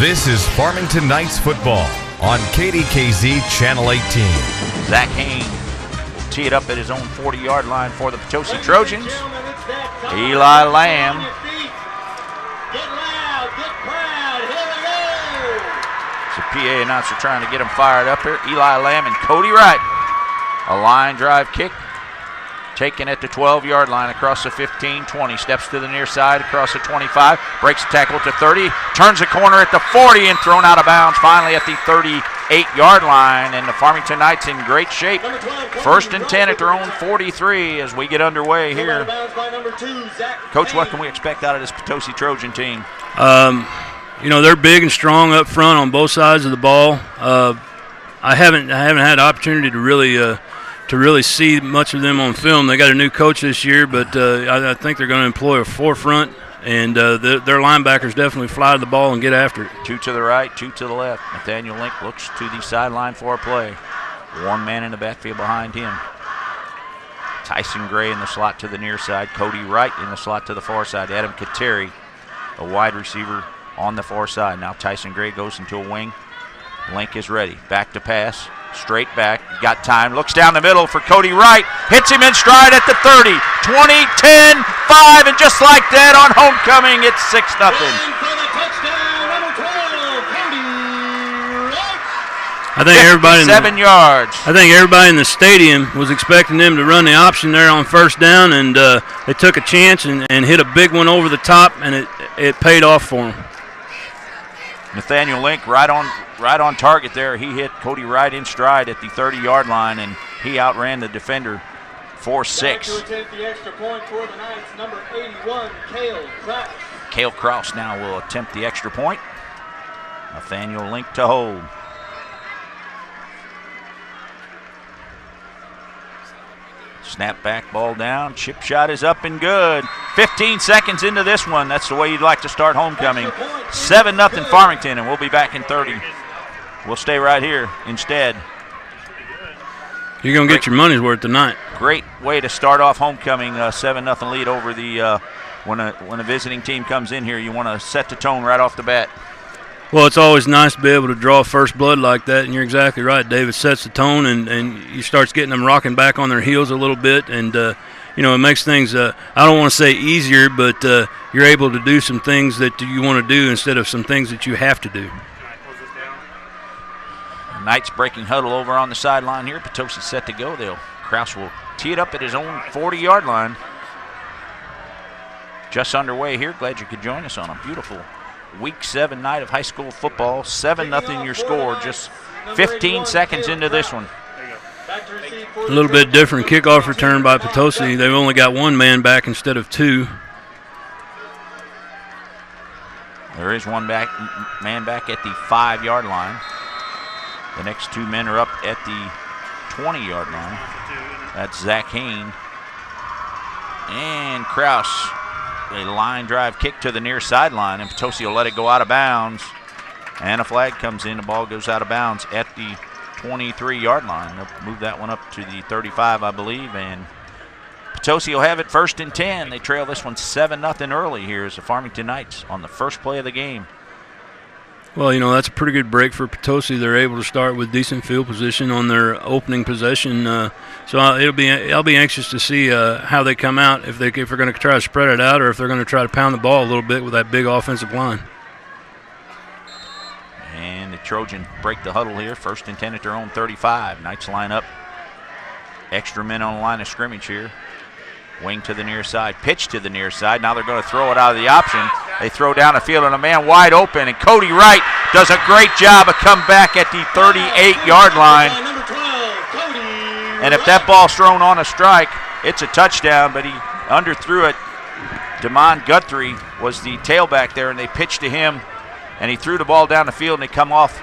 This is Farmington Knights football on KDKZ Channel 18. Zach Hain will tee it up at his own 40-yard line for the Potosi Trojans. Eli Lamb. Get loud, get proud, here we go! It's a PA announcer trying to get him fired up here. Eli Lamb and Cody Wright. A line drive kick. Taken at the 12-yard line across the 15-20. Steps to the near side across the 25. Breaks the tackle at the 30. Turns the corner at the 40 and thrown out of bounds finally at the 38-yard line. And the Farmington Knights in great shape. First and 10 at their own 43 as we get underway here. Coach, what can we expect out of this Potosi Trojan team? You know, they're big and strong up front on both sides of the ball. I haven't had the opportunity to really see much of them on film. They got a new coach this year, but I think they're going to employ a forefront, and their linebackers definitely fly to the ball and get after it. Two to the right, two to the left. Nathaniel Link looks to the sideline for a play. One man in the backfield behind him. Tyson Gray in the slot to the near side. Cody Wright in the slot to the far side. Adam Kateri, a wide receiver on the far side. Now Tyson Gray goes into a wing. Link is ready. Back to pass. Straight back. Got time. Looks down the middle for Cody Wright. Hits him in stride at the 30. 20, 10, 5, and just like that on homecoming, it's 6-0. I think everybody 7 yards. I think everybody in the stadium was expecting them to run the option there on first down, and they took a chance and hit a big one over the top, and it paid off for them. Nathaniel Link right on target there. He hit Cody Wright in stride at the 30-yard line, and he outran the defender 4-6. Cale Kraus now will attempt the extra point. Nathaniel Link to hold. Snap back, ball down. Chip shot is up and good. 15 seconds into this one. That's the way you'd like to start homecoming. 7-0 Farmington, and we'll be back in 30. We'll stay right here instead. You're going to get your money's worth tonight. Great way to start off homecoming. 7-0 lead over the when a visiting team comes in here. You want to set the tone right off the bat. Well, it's always nice to be able to draw first blood like that, and you're exactly right. David sets the tone, and you starts getting them rocking back on their heels a little bit, and it makes things, I don't want to say easier, but you're able to do some things that you want to do instead of some things that you have to do. Knights breaking huddle over on the sideline here. Potosi set to go. Kraus will tee it up at his own 40-yard line. Just underway here. Glad you could join us on a beautiful Week 7 night of high school football. 7-0 your score. Just 15 seconds into this one. A little bit different kickoff return by Potosi. They've only got one man back instead of two. There is one man back at the 5-yard line. The next two men are up at the 20-yard line. That's Zach Hain and Kraus. A line drive kick to the near sideline, and Potosi will let it go out of bounds. And a flag comes in. The ball goes out of bounds at the 23-yard line. They'll move that one up to the 35, I believe. And Potosi will have it first and 10. They trail this one 7-0 early here as the Farmington Knights on the first play of the game. Well, that's a pretty good break for Potosi. They're able to start with decent field position on their opening possession. So I'll be anxious to see how they come out, if they're going to try to spread it out or if they're going to try to pound the ball a little bit with that big offensive line. And the Trojans break the huddle here. First and 10 at their own 35. Knights line up. Extra men on the line of scrimmage here. Wing to the near side, pitch to the near side. Now they're going to throw it out of the option. They throw down the field and a man wide open, and Cody Wright does a great job of come back at the 38-yard line. And if that ball's thrown on a strike, it's a touchdown, but he underthrew it. Damon Guthrie was the tailback there, and they pitched to him, and he threw the ball down the field, and they come off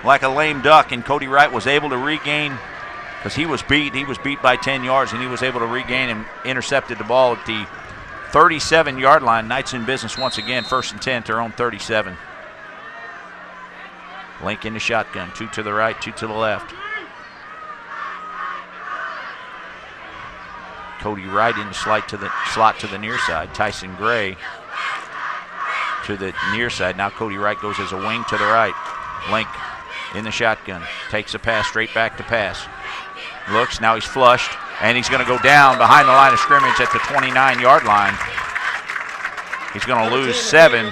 like a lame duck, and Cody Wright was able to regain because he was beat. He was beat by 10 yards, and he was able to regain and intercepted the ball at the 37-yard line. Knights in business once again, first and 10 at their own 37. Link in the shotgun, two to the right, two to the left. Cody Wright in the slot to the near side. Tyson Gray to the near side. Now Cody Wright goes as a wing to the right. Link in the shotgun. Takes a pass straight back to pass. Looks, now he's flushed, and he's going to go down behind the line of scrimmage at the 29-yard line. He's going to lose 7.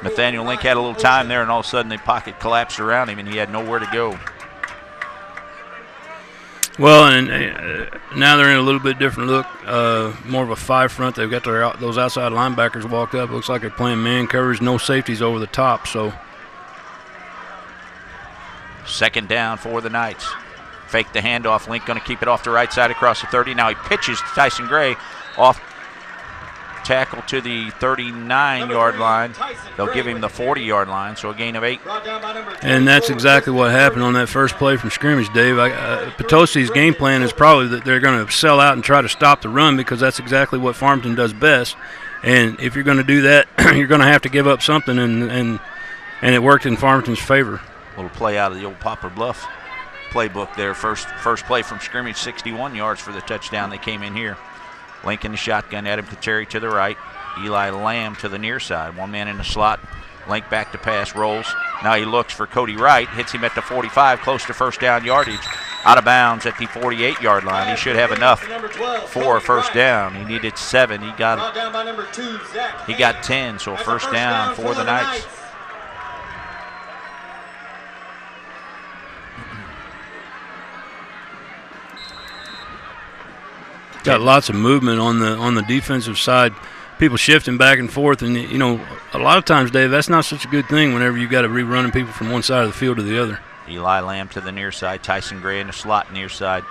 Nathaniel Link had a little time there, and all of a sudden the pocket collapsed around him, and he had nowhere to go. Well, and now they're in a little bit different look, more of a 5 front. They've got those outside linebackers walked up. Looks like they're playing man coverage, no safeties over the top. So, second down for the Knights. Fake the handoff. Link going to keep it off the right side across the 30. Now he pitches to Tyson Gray off tackle to the 39-yard line. They'll give him the 40-yard line, so a gain of 8. And that's exactly what happened on that first play from scrimmage, Dave. Potosi's game plan is probably that they're going to sell out and try to stop the run because that's exactly what Farmington does best. And if you're going to do that, you're going to have to give up something, and it worked in Farmington's favor. A little play out of the old Poplar Bluff playbook there. First play from scrimmage, 61 yards for the touchdown. They came in here. Link in the shotgun, Adam Kateri to the right. Eli Lamb to the near side. One man in the slot. Link back to pass, rolls. Now he looks for Cody Wright. Hits him at the 45, close to first down yardage. Out of bounds at the 48-yard line. He should have enough for a first down. He needed 7. He got 10, so first down for the Knights. Got lots of movement on the defensive side, people shifting back and forth, and a lot of times, Dave, that's not such a good thing whenever you've got to rerunning people from one side of the field to the other. Eli Lamb to the near side, Tyson Gray in the slot near side,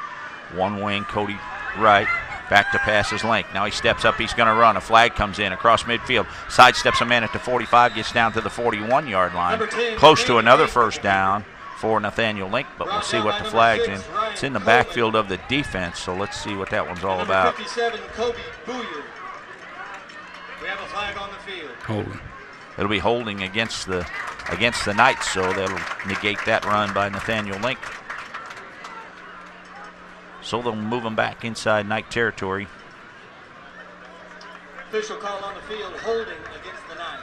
one wing, Cody Wright back to pass his Link. Now he steps up, he's going to run. A flag comes in across midfield, sidesteps a man at the 45, gets down to the 41-yard line, close to another first down for Nathaniel Link, but we'll see what the flag's in. It's in the backfield of the defense, so let's see what that one's all about. 57, Kobe Booyer. We have a flag on the field. Holding. It'll be holding against the Knights, so that'll negate that run by Nathaniel Link. So they'll move him back inside Knight territory. Official call on the field, holding against the Knights.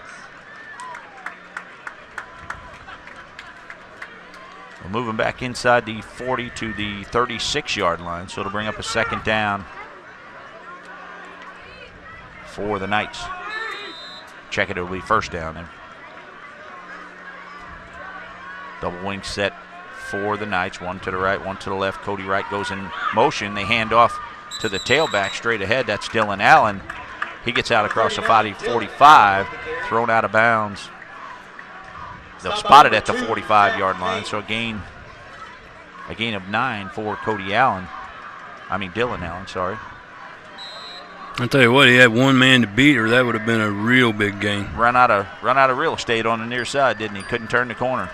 We'll move him back inside the 40 to the 36-yard line, so it'll bring up a second down for the Knights. Check it, it'll be first down then. Double wing set for the Knights, one to the right, one to the left. Cody Wright goes in motion. They hand off to the tailback straight ahead. That's Dylan Allen. He gets out across the 45, thrown out of bounds. They'll spot it at the 45-yard line, so a gain of 9 for Dylan Allen, sorry. I'll tell you what, he had one man to beat, or that would have been a real big gain. Run out of real estate on the near side, didn't he? Couldn't turn the corner.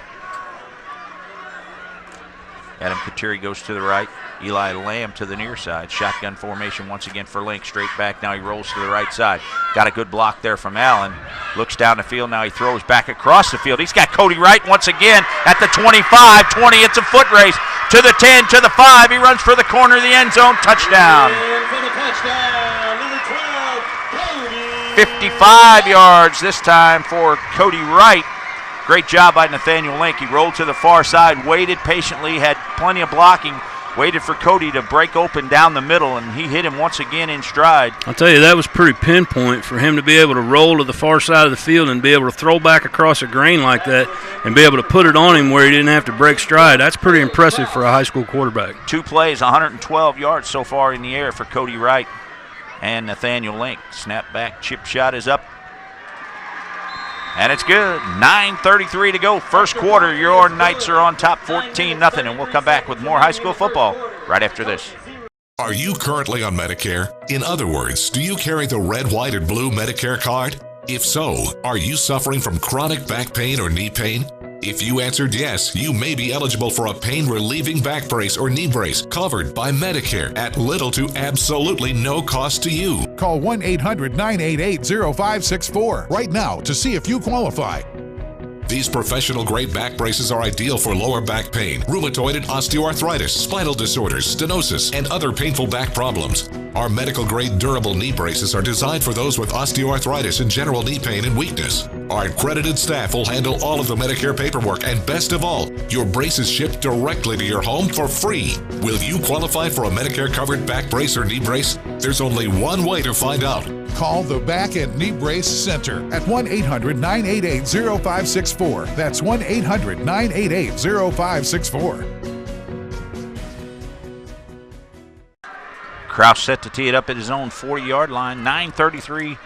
Adam Kateri goes to the right. Eli Lamb to the near side. Shotgun formation once again for Link. Straight back. Now he rolls to the right side. Got a good block there from Allen. Looks down the field. Now he throws back across the field. He's got Cody Wright once again at the 25, 20. It's a foot race. To the 10, to the 5. He runs for the corner of the end zone. Touchdown. 55 yards this time for Cody Wright. Great job by Nathaniel Link. He rolled to the far side, waited patiently, had plenty of blocking, waited for Cody to break open down the middle, and he hit him once again in stride. I'll tell you, that was pretty pinpoint for him to be able to roll to the far side of the field and be able to throw back across a grain like that and be able to put it on him where he didn't have to break stride. That's pretty impressive for a high school quarterback. 2 plays, 112 yards so far in the air for Cody Wright and Nathaniel Link. Snap back, chip shot is up. And it's good. 9:33 to go. First quarter, your Knights are on top 14-0, and we'll come back with more high school football right after this. Are you currently on Medicare? In other words, do you carry the red, white, or blue Medicare card? If so, are you suffering from chronic back pain or knee pain? If you answered yes, you may be eligible for a pain-relieving back brace or knee brace covered by Medicare at little to absolutely no cost to you. Call 1-800-988-0564 right now to see if you qualify. These professional-grade back braces are ideal for lower back pain, rheumatoid and osteoarthritis, spinal disorders, stenosis, and other painful back problems. Our medical-grade durable knee braces are designed for those with osteoarthritis and general knee pain and weakness. Our accredited staff will handle all of the Medicare paperwork, and best of all, your braces shipped directly to your home for free. Will you qualify for a Medicare-covered back brace or knee brace? There's only one way to find out. Call the Back and Knee Brace Center at 1-800-988-0564. That's 1-800-988-0564. Kraus set to tee it up at his own 40-yard line. 9:33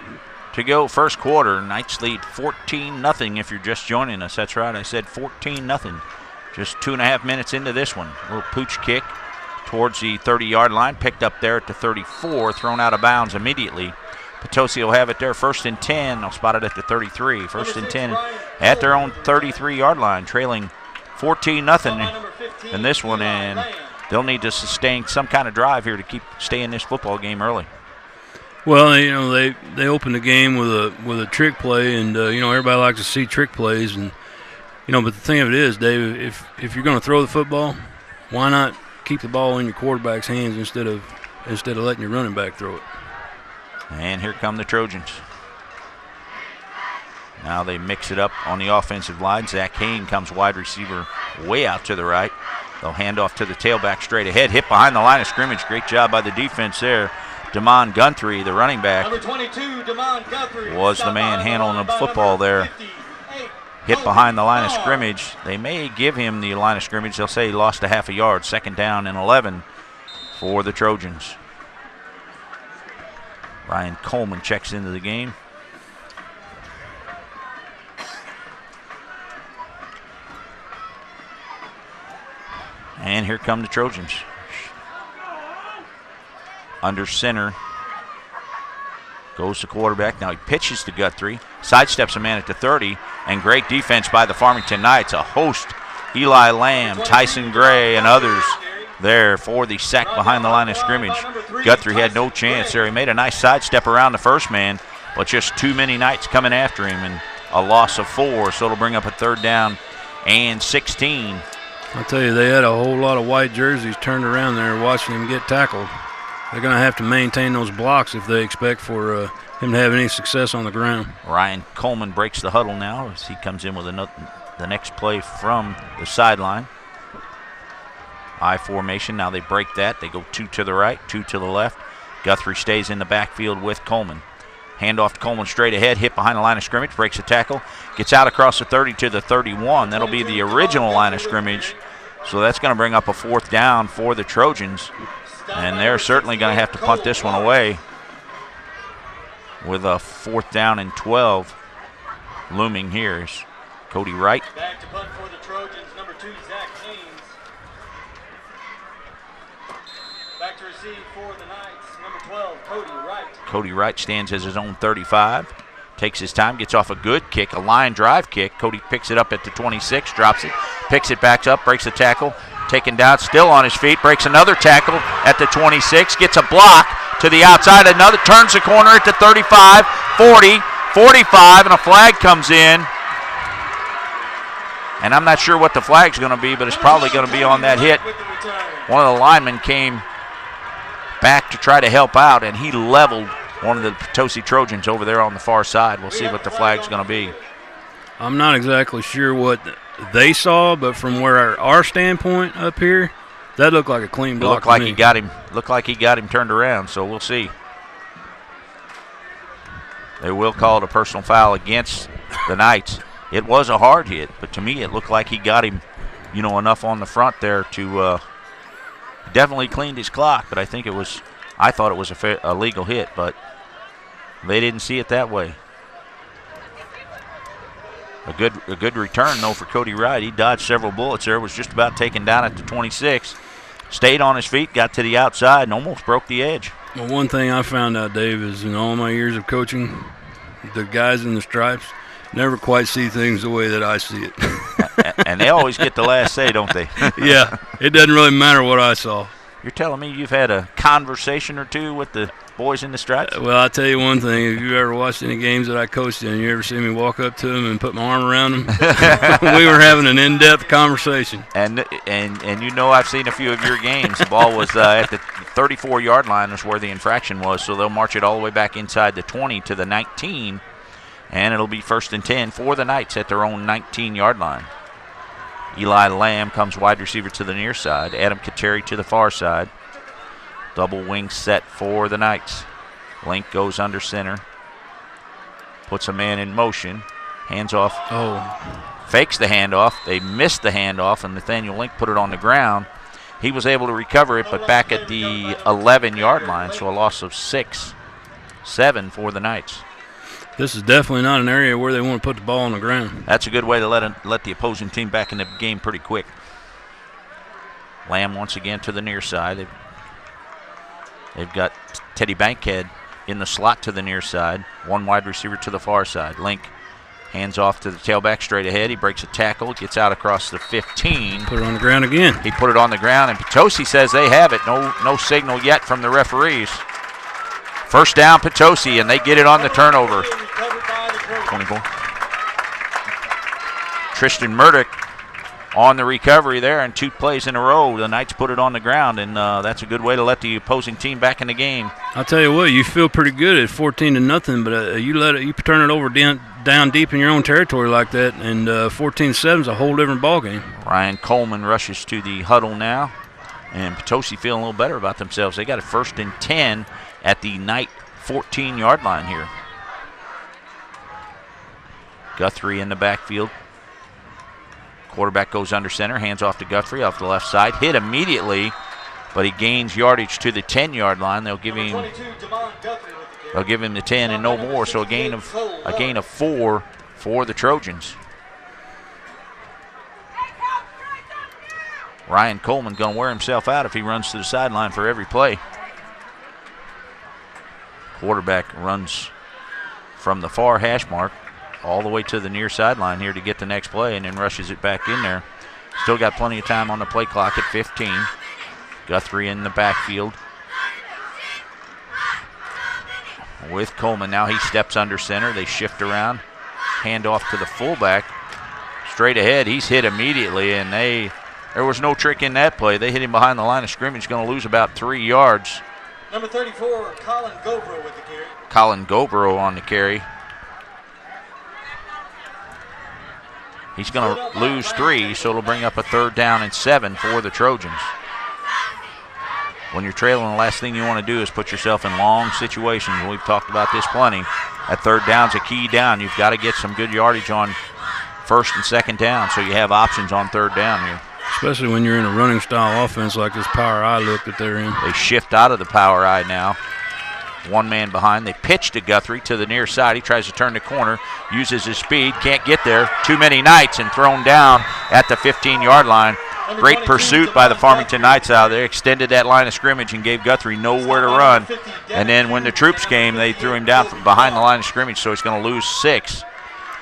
to go, first quarter. Knights lead 14-0 if you're just joining us. That's right, I said 14-0. Just 2.5 minutes into this one. A little pooch kick towards the 30-yard line. Picked up there at the 34, thrown out of bounds immediately. Potosi will have it there, 1st and 10. They'll spot it at the 33. 1st and 10 at their own 33-yard line, trailing 14-0 in this one, and they'll need to sustain some kind of drive here to stay in this football game early. Well, they opened the game with a trick play, and everybody likes to see trick plays, and but the thing of it is, Dave, if you're going to throw the football, why not keep the ball in your quarterback's hands instead of letting your running back throw it? And here come the Trojans. Now they mix it up on the offensive line. Zach Hain comes wide receiver way out to the right. They'll hand off to the tailback straight ahead. Hit behind the line of scrimmage. Great job by the defense there. Damon Guthrie, the running back, Number 22, Damon Guthrie, was the man handling the football there. Hit behind the line of scrimmage. They may give him the line of scrimmage. They'll say he lost a half a yard. 2nd down and 11 for the Trojans. Ryan Coleman checks into the game. And here come the Trojans. Under center goes the quarterback. Now he pitches to Guthrie, sidesteps a man at the 30, and great defense by the Farmington Knights. A host, Eli Lamb, Tyson Gray, and others there for the sack behind the line of scrimmage. Guthrie had no chance there. He made a nice sidestep around the first man, but just too many Knights coming after him, and a loss of 4, so it'll bring up a 3rd down and 16. I'll tell you, they had a whole lot of white jerseys turned around there watching him get tackled. They're going to have to maintain those blocks if they expect for him to have any success on the ground. Ryan Coleman breaks the huddle now as he comes in with the next play from the sideline. I formation. Now they break that. They go 2 to the right, 2 to the left. Guthrie stays in the backfield with Coleman. Handoff to Coleman straight ahead, hit behind the line of scrimmage, breaks a tackle, gets out across the 30 to the 31. That'll be the original line of scrimmage. So that's going to bring up a 4th down for the Trojans. And they're certainly going to have to punt this one away with a 4th down and 12 looming here. Is Cody Wright. Back to punt for the Trojans, number 2, Zach Haynes. Back to receive for the Knights, number 12, Cody Wright. Cody Wright stands as his own 35. Takes his time, gets off a good kick, a line drive kick. Cody picks it up at the 26, drops it, picks it back up, breaks the tackle. Taken down, still on his feet, breaks another tackle at the 26, gets a block to the outside, another turns the corner at the 35, 40, 45, and a flag comes in. And I'm not sure what the flag's going to be, but it's probably going to be on that hit. One of the linemen came back to try to help out, and he leveled one of the Potosi Trojans over there on the far side. We'll see what the flag's going to be. I'm not exactly sure what they saw, but from where our standpoint up here, that looked like a clean block. Looked like he got him. Looked like he got him turned around. So we'll see. They will call it a personal foul against the Knights. It was a hard hit, but to me it looked like he got him, enough on the front there to definitely cleaned his clock. But I thought it was a legal hit, but they didn't see it that way. A good return, though, for Cody Wright. He dodged several bullets there, was just about taken down at the 26. Stayed on his feet, got to the outside, and almost broke the edge. Well, one thing I found out, Dave, is in all my years of coaching, the guys in the stripes never quite see things the way that I see it. And they always get the last say, don't they? Yeah, it doesn't really matter what I saw. You're telling me you've had a conversation or two with the boys in the stripes? Well, I'll tell you one thing. If you ever watched any games that I coached in, you ever see me walk up to them and put my arm around them? We were having an in-depth conversation. And you know I've seen a few of your games. The ball was at the 34-yard line is where the infraction was, so they'll march it all the way back inside the 20 to the 19, and it'll be 1st and 10 for the Knights at their own 19-yard line. Eli Lamb comes wide receiver to the near side. Adam Kateri to the far side. Double wing set for the Knights. Link goes under center. Puts a man in motion. Hands off. Fakes the handoff. They missed the handoff, and Nathaniel Link put it on the ground. He was able to recover it, but back at the 11-yard line, so a loss of 6-7 for the Knights. This is definitely not an area where they want to put the ball on the ground. That's a good way to let the opposing team back in the game pretty quick. Lamb once again to the near side. They've got Teddy Bankhead in the slot to the near side. One wide receiver to the far side. Link hands off to the tailback straight ahead. He breaks a tackle, gets out across the 15. Put it on the ground again. He put it on the ground, and Potosi says they have it. No signal yet from the referees. First down, Potosi, and they get it on the turnover. 24. Tristan Murdoch on the recovery there, and 2 plays in a row. The Knights put it on the ground, and that's a good way to let the opposing team back in the game. I'll tell you what, you feel pretty good at 14-0, but you turn it over down deep in your own territory like that, and 14-7 is a whole different ballgame. Ryan Coleman rushes to the huddle now, and Potosi feeling a little better about themselves. They got a 1st and 10 at the Knight 14-yard line here. Guthrie in the backfield. Quarterback goes under center, hands off to Guthrie off the left side. Hit immediately, but he gains yardage to the 10-yard line. They'll give him the 10 and no more, so a gain of 4 for the Trojans. Ryan Coleman going to wear himself out if he runs to the sideline for every play. Quarterback runs from the far hash mark all the way to the near sideline here to get the next play, and then rushes it back in there. Still got plenty of time on the play clock at 15. Guthrie in the backfield with Coleman. Now he steps under center. They shift around. Hand off to the fullback. Straight ahead. He's hit immediately, and there was no trick in that play. They hit him behind the line of scrimmage. Going to lose about 3 yards. Number 34, Colin Gobro with the carry. Colin Gobro on the carry. He's going to lose 3, so it'll bring up a 3rd down and 7 for the Trojans. When you're trailing, the last thing you want to do is put yourself in long situations. We've talked about this plenty. That 3rd down's a key down. You've got to get some good yardage on 1st and 2nd down, so you have options on 3rd down here. Especially when you're in a running style offense like this power I look that they're in. They shift out of the power I now. 1 man behind. They pitch to Guthrie to the near side. He tries to turn the corner, uses his speed, can't get there. Too many Knights, and thrown down at the 15-yard line. Great pursuit by the Farmington Knights out there. Extended that line of scrimmage and gave Guthrie nowhere to run. And then when the troops came, they threw him down from behind the line of scrimmage, so he's going to lose 6.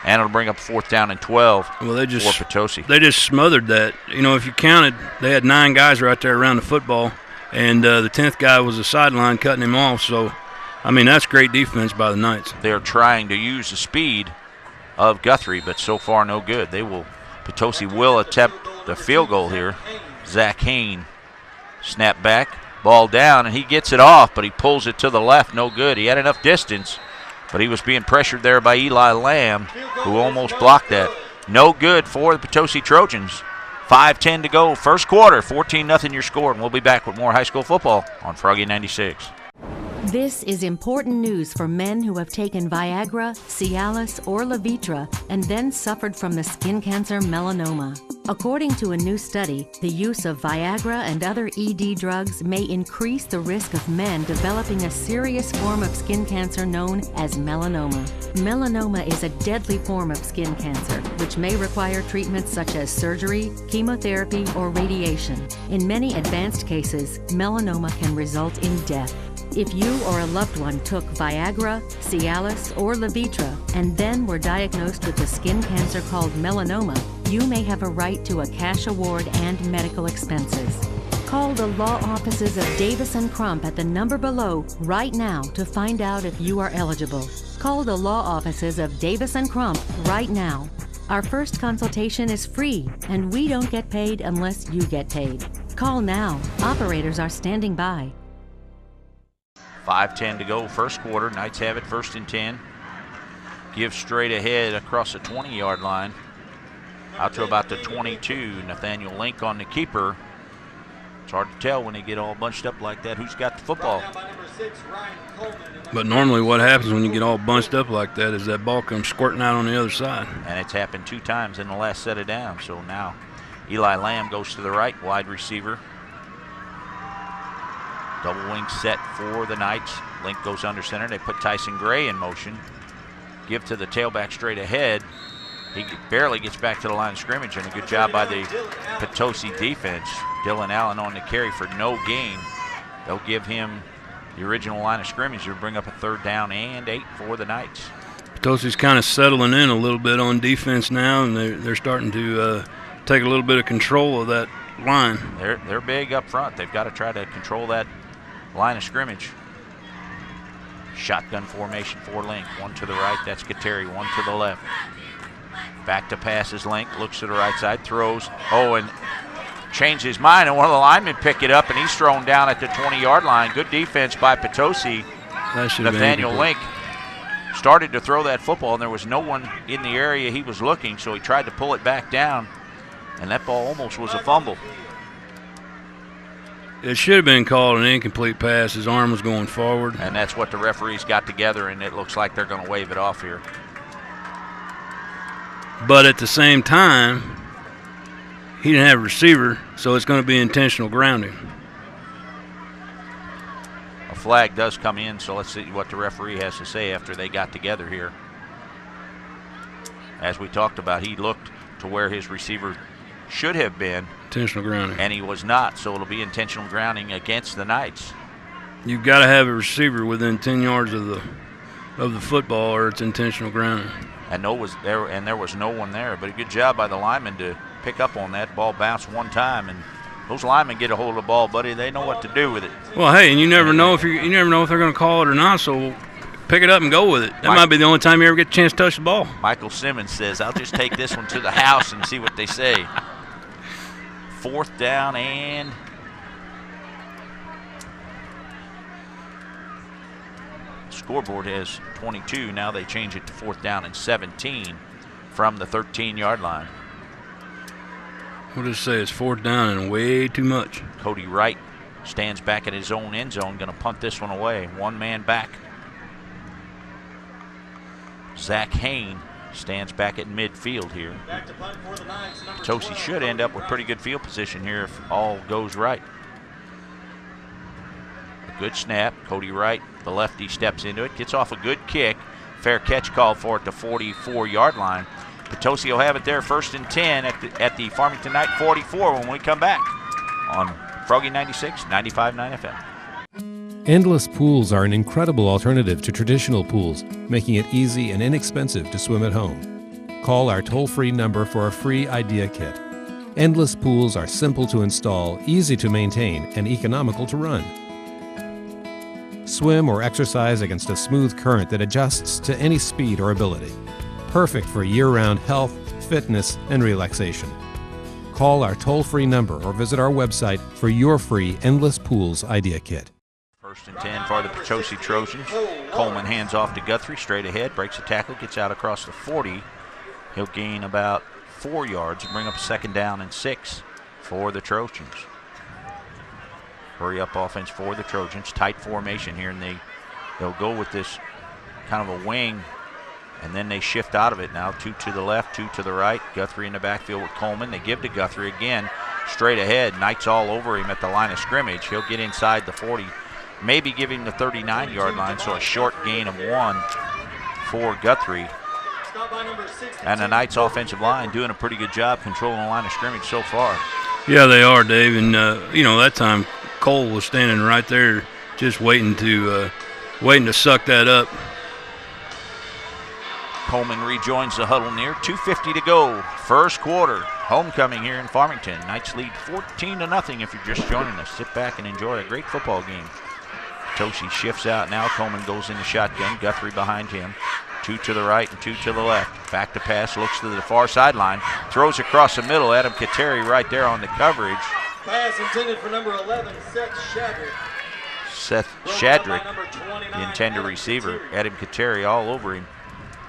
And it'll bring up 4th down and 12 for Potosi. They just smothered that. You know, if you counted, they had 9 guys right there around the football, and the 10th guy was a sideline cutting him off. So, I mean, that's great defense by the Knights. They're trying to use the speed of Guthrie, but so far no good. Potosi will attempt the field goal here. Zach Hain snap back, ball down, and he gets it off, but he pulls it to the left, no good. He had enough distance, but he was being pressured there by Eli Lamb, who almost blocked that. No good for the Potosi Trojans. 5:10 to go, first quarter, 14-0 your score, and we'll be back with more high school football on Froggy 96. This is important news for men who have taken Viagra, Cialis, or Levitra and then suffered from the skin cancer melanoma. According to a new study, the use of Viagra and other ED drugs may increase the risk of men developing a serious form of skin cancer known as melanoma. Melanoma is a deadly form of skin cancer, which may require treatments such as surgery, chemotherapy, or radiation. In many advanced cases, melanoma can result in death. If you or a loved one took Viagra, Cialis, or Levitra and then were diagnosed with a skin cancer called melanoma, you may have a right to a cash award and medical expenses. Call the law offices of Davis & Crump at the number below right now to find out if you are eligible. Call the law offices of Davis & Crump right now. Our first consultation is free, and we don't get paid unless you get paid. Call now. Operators are standing by. 5:10 to go, first quarter. Knights have it, 1st and 10. Give straight ahead across the 20-yard line. Out to about the 22. Nathaniel Link on the keeper. It's hard to tell when they get all bunched up like that who's got the football. But normally what happens when you get all bunched up like that is that ball comes squirting out on the other side. And it's happened 2 times in the last set of downs. So now Eli Lamb goes to the right, wide receiver. Double wing set for the Knights. Link goes under center. They put Tyson Gray in motion. Give to the tailback straight ahead. He barely gets back to the line of scrimmage, and a good job by the Potosi defense. Dylan Allen on the carry for no gain. They'll give him the original line of scrimmage to bring up a 3rd down and 8 for the Knights. Potosi's kind of settling in a little bit on defense now, and they're starting to take a little bit of control of that line. They're big up front. They've got to try to control that line of scrimmage. Shotgun formation for Link. One to the right, that's Kateri. One to the left. Back to pass is Link. Looks to the right side, throws. Oh, and changed his mind, and one of the linemen pick it up, and he's thrown down at the 20-yard line. Good defense by Potosi. Nathaniel Link started to throw that football, and there was no one in the area he was looking, so he tried to pull it back down, and that ball almost was a fumble. It should have been called an incomplete pass. His arm was going forward. And that's what the referees got together, and it looks like they're going to wave it off here. But at the same time, he didn't have a receiver, so it's going to be intentional grounding. A flag does come in, so let's see what the referee has to say after they got together here. As we talked about, he looked to where his receiver should have been. Intentional grounding. And he was not, so it'll be intentional grounding against the Knights. You've got to have a receiver within 10 yards of the football, or it's intentional grounding. And there was no one there, but a good job by the lineman to pick up on that. Ball bounced one time, and those linemen get a hold of the ball, buddy. They know what to do with it. Well, hey, and you never know if they're going to call it or not. So pick it up and go with it. That might be the only time you ever get a chance to touch the ball. Michael Simmons says, "I'll just take this one to the house and see what they say." 4th down and scoreboard has 22. Now they change it to 4th down and 17 from the 13-yard line. What does it say? It's 4th down and way too much. Cody Wright stands back at his own end zone, going to punt this one away. One man back. Zach Hain stands back at midfield here. Potosi should end up with pretty good field position here if all goes right. A good snap. Cody Wright, the lefty, steps into it, gets off a good kick. Fair catch called for at the 44-yard line. Potosi will have it there, 1st and 10 at the Farmington Knight 44 when we come back on Froggy 96, 95.9 FM. Endless pools are an incredible alternative to traditional pools, making it easy and inexpensive to swim at home. Call our toll-free number for a free idea kit. Endless pools are simple to install, easy to maintain, and economical to run. Swim or exercise against a smooth current that adjusts to any speed or ability. Perfect for year-round health, fitness, and relaxation. Call our toll-free number or visit our website for your free Endless Pools idea kit. 1st and 10 for the Potosi Trojans. Coleman hands off to Guthrie, straight ahead, breaks a tackle, gets out across the 40. He'll gain about 4 yards and bring up a 2nd down and 6 for the Trojans. Hurry up offense for the Trojans. Tight formation here, and they'll go with this kind of a wing, and then they shift out of it now. 2 to the left, 2 to the right. Guthrie in the backfield with Coleman. They give to Guthrie again, straight ahead. Knights all over him at the line of scrimmage. He'll get inside the 40. Maybe giving the 39-yard line, so a short gain of 1 for Guthrie. And the Knights offensive line doing a pretty good job controlling the line of scrimmage so far. Yeah, they are, Dave. And, that time Cole was standing right there just waiting to suck that up. Coleman rejoins the huddle near 2:50 to go. First quarter. homecoming here in Farmington. Knights lead 14-0 if you're just joining us. Sit back and enjoy a great football game. Potosi shifts out now. Coleman goes into shotgun. Guthrie behind him. 2 to the right and 2 to the left. Back to pass, looks to the far sideline. Throws across the middle. Adam Kateri right there on the coverage. Pass intended for number 11, Seth Shadrick. Seth Shadrick, the intended receiver. Adam Kateri all over him.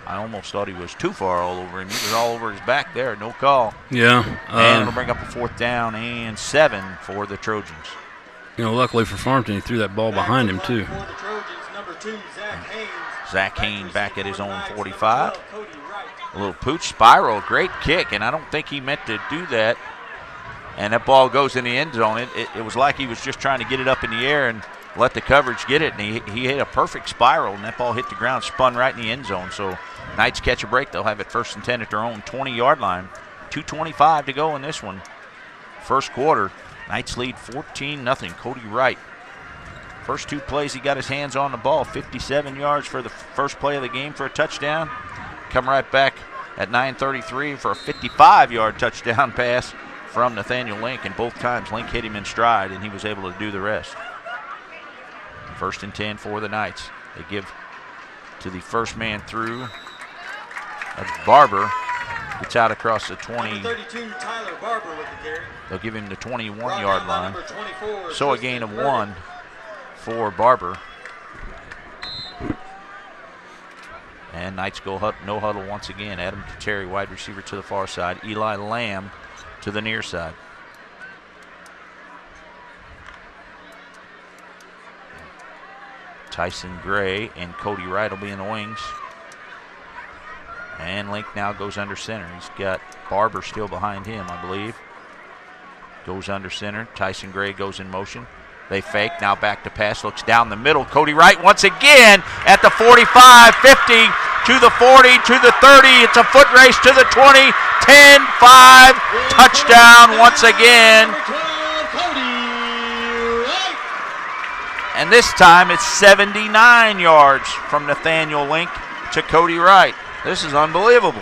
I almost thought he was too far all over him. He was all over his back there. No call. Yeah. And it'll bring up a 4th down and 7 for the Trojans. You know, luckily for Farmington, he threw that ball behind him, too. For the Trojans, number 2, Zach Haynes. Zach Haynes back at his own 45. A little pooch spiral. Great kick, and I don't think he meant to do that. And that ball goes in the end zone. It was like he was just trying to get it up in the air and let the coverage get it, and he hit a perfect spiral, and that ball hit the ground, spun right in the end zone. So Knights catch a break. They'll have it 1st and 10 at their own 20-yard line. 2:25 to go in this one. First quarter, Knights lead 14-0. Cody Wright. First 2 plays, he got his hands on the ball. 57 yards for the first play of the game for a touchdown. Come right back at 9:33 for a 55-yard touchdown pass from Nathaniel Link, and both times Link hit him in stride, and he was able to do the rest. 1st and 10 for the Knights. They give to the first man through. That's Barber. Gets out across the 20. 32, Tyler Barber with the carry. They'll give him the 21-yard line. So a gain of 1 for Barber. And Knights go no huddle once again. Adam Kateri, wide receiver to the far side. Eli Lamb to the near side. Tyson Gray and Cody Wright will be in the wings. And Link now goes under center. He's got Barber still behind him, I believe. Goes under center. Tyson Gray goes in motion. They fake. Now back to pass. Looks down the middle. Cody Wright once again at the 45, 50, to the 40, to the 30. It's a foot race to the 20, 10, 5. Touchdown once again. And this time it's 79 yards from Nathaniel Link to Cody Wright. This is unbelievable.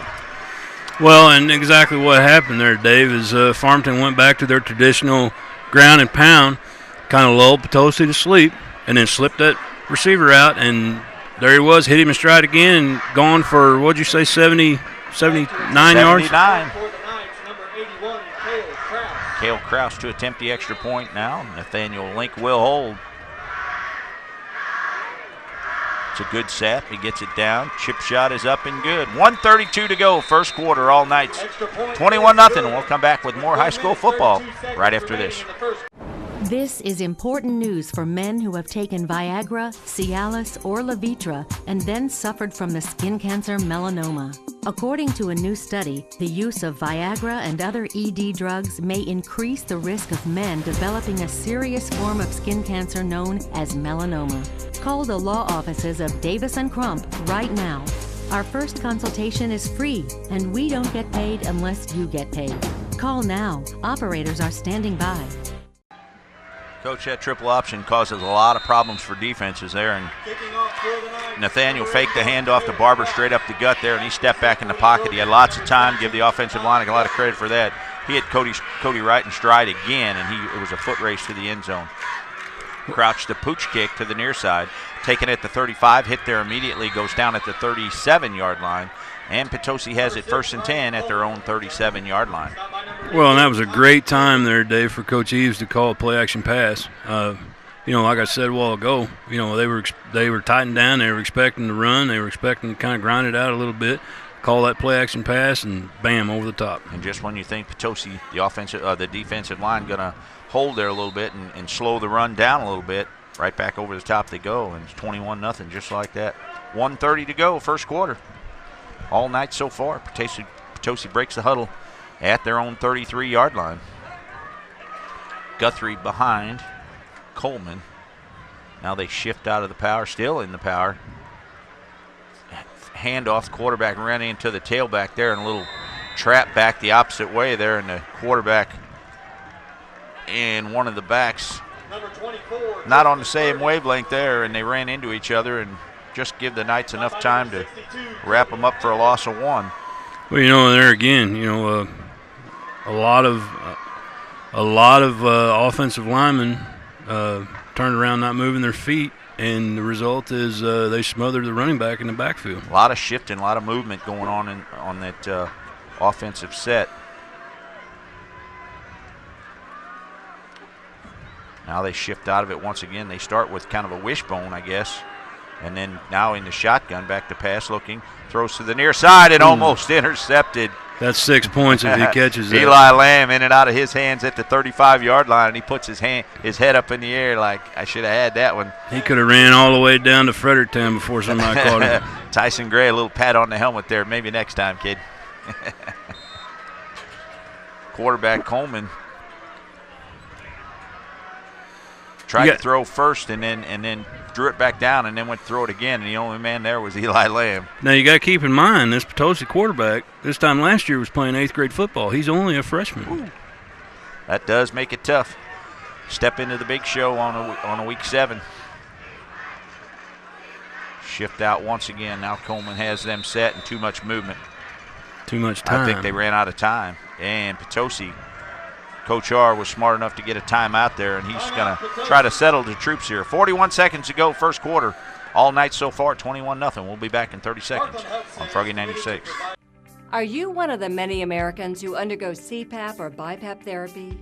Well, and exactly what happened there, Dave, is Farmington went back to their traditional ground and pound, kind of lulled Potosi to sleep, and then slipped that receiver out, and there he was, hit him in stride again, and gone for, what'd you say, 79 yards? 79. Cale Kraus to attempt the extra point now. Nathaniel Link will hold. It's a good set. He gets it down. Chip shot is up and good. 1:32 to go. First quarter, all Knights. 21-0. We'll come back with more high school football right after this. This is important news for men who have taken Viagra, Cialis, or Levitra and then suffered from the skin cancer melanoma. According to a new study, the use of Viagra and other ED drugs may increase the risk of men developing a serious form of skin cancer known as melanoma. Call the law offices of Davis & Crump right now. Our first consultation is free, and we don't get paid unless you get paid. Call now. Operators are standing by. Coach, that triple option causes a lot of problems for defenses there, and Nathaniel faked the handoff to Barber straight up the gut there, and he stepped back in the pocket. He had lots of time. Give the offensive line a lot of credit for that. He had Cody Wright in stride again, and it was a foot race to the end zone. Crouched the pooch kick to the near side, taken at the 35, hit there immediately, goes down at the 37-yard line, and Potosi has it 1st and 10 at their own 37-yard line. Well, and that was a great time there, Dave, for Coach Eves to call a play-action pass. Like I said a while ago, they were tightened down. They were expecting to run. They were expecting to kind of grind it out a little bit, call that play-action pass, and bam, over the top. And just when you think Potosi, the defensive line, going to hold there a little bit and slow the run down a little bit, right back over the top they go, and it's 21-0 just like that. 1:30 to go, first quarter. All night so far. Potosi breaks the huddle at their own 33-yard line. Guthrie behind Coleman. Now they shift out of the power, still in the power. Handoff, the quarterback ran into the tailback there, and a little trap back the opposite way there, and the quarterback and one of the backs not on the same wavelength there, and they ran into each other and just give the Knights enough time to wrap them up for a loss of 1. Well, there again, a lot of offensive linemen turned around not moving their feet, and the result is they smothered the running back in the backfield. A lot of shifting, a lot of movement going on on that offensive set. Now they shift out of it once again. They start with kind of a wishbone, I guess. And then now in the shotgun, back to pass looking. Throws to the near side and almost intercepted. That's 6 points if he catches it. Eli Lamb in and out of his hands at the 35-yard line, and he puts his head up in the air like, I should have had that one. He could have ran all the way down to Fredericktown before somebody caught him. Tyson Gray, a little pat on the helmet there. Maybe next time, kid. Quarterback Coleman tried to throw first and then drew it back down and then went to throw it again, and the only man there was Eli Lamb. Now you got to keep in mind this Potosi quarterback this time last year was playing 8th grade football. He's only a freshman. Ooh. That does make it tough. Step into the big show on a week 7. Shift out once again. Now Coleman has them set and too much movement. Too much time. I think they ran out of time. And Potosi, Coach R was smart enough to get a timeout there, and he's going to try to settle the troops here. 41 seconds to go, first quarter. All night so far, 21-0. We'll be back in 30 seconds on Froggy 96. Are you one of the many Americans who undergo CPAP or BiPAP therapy?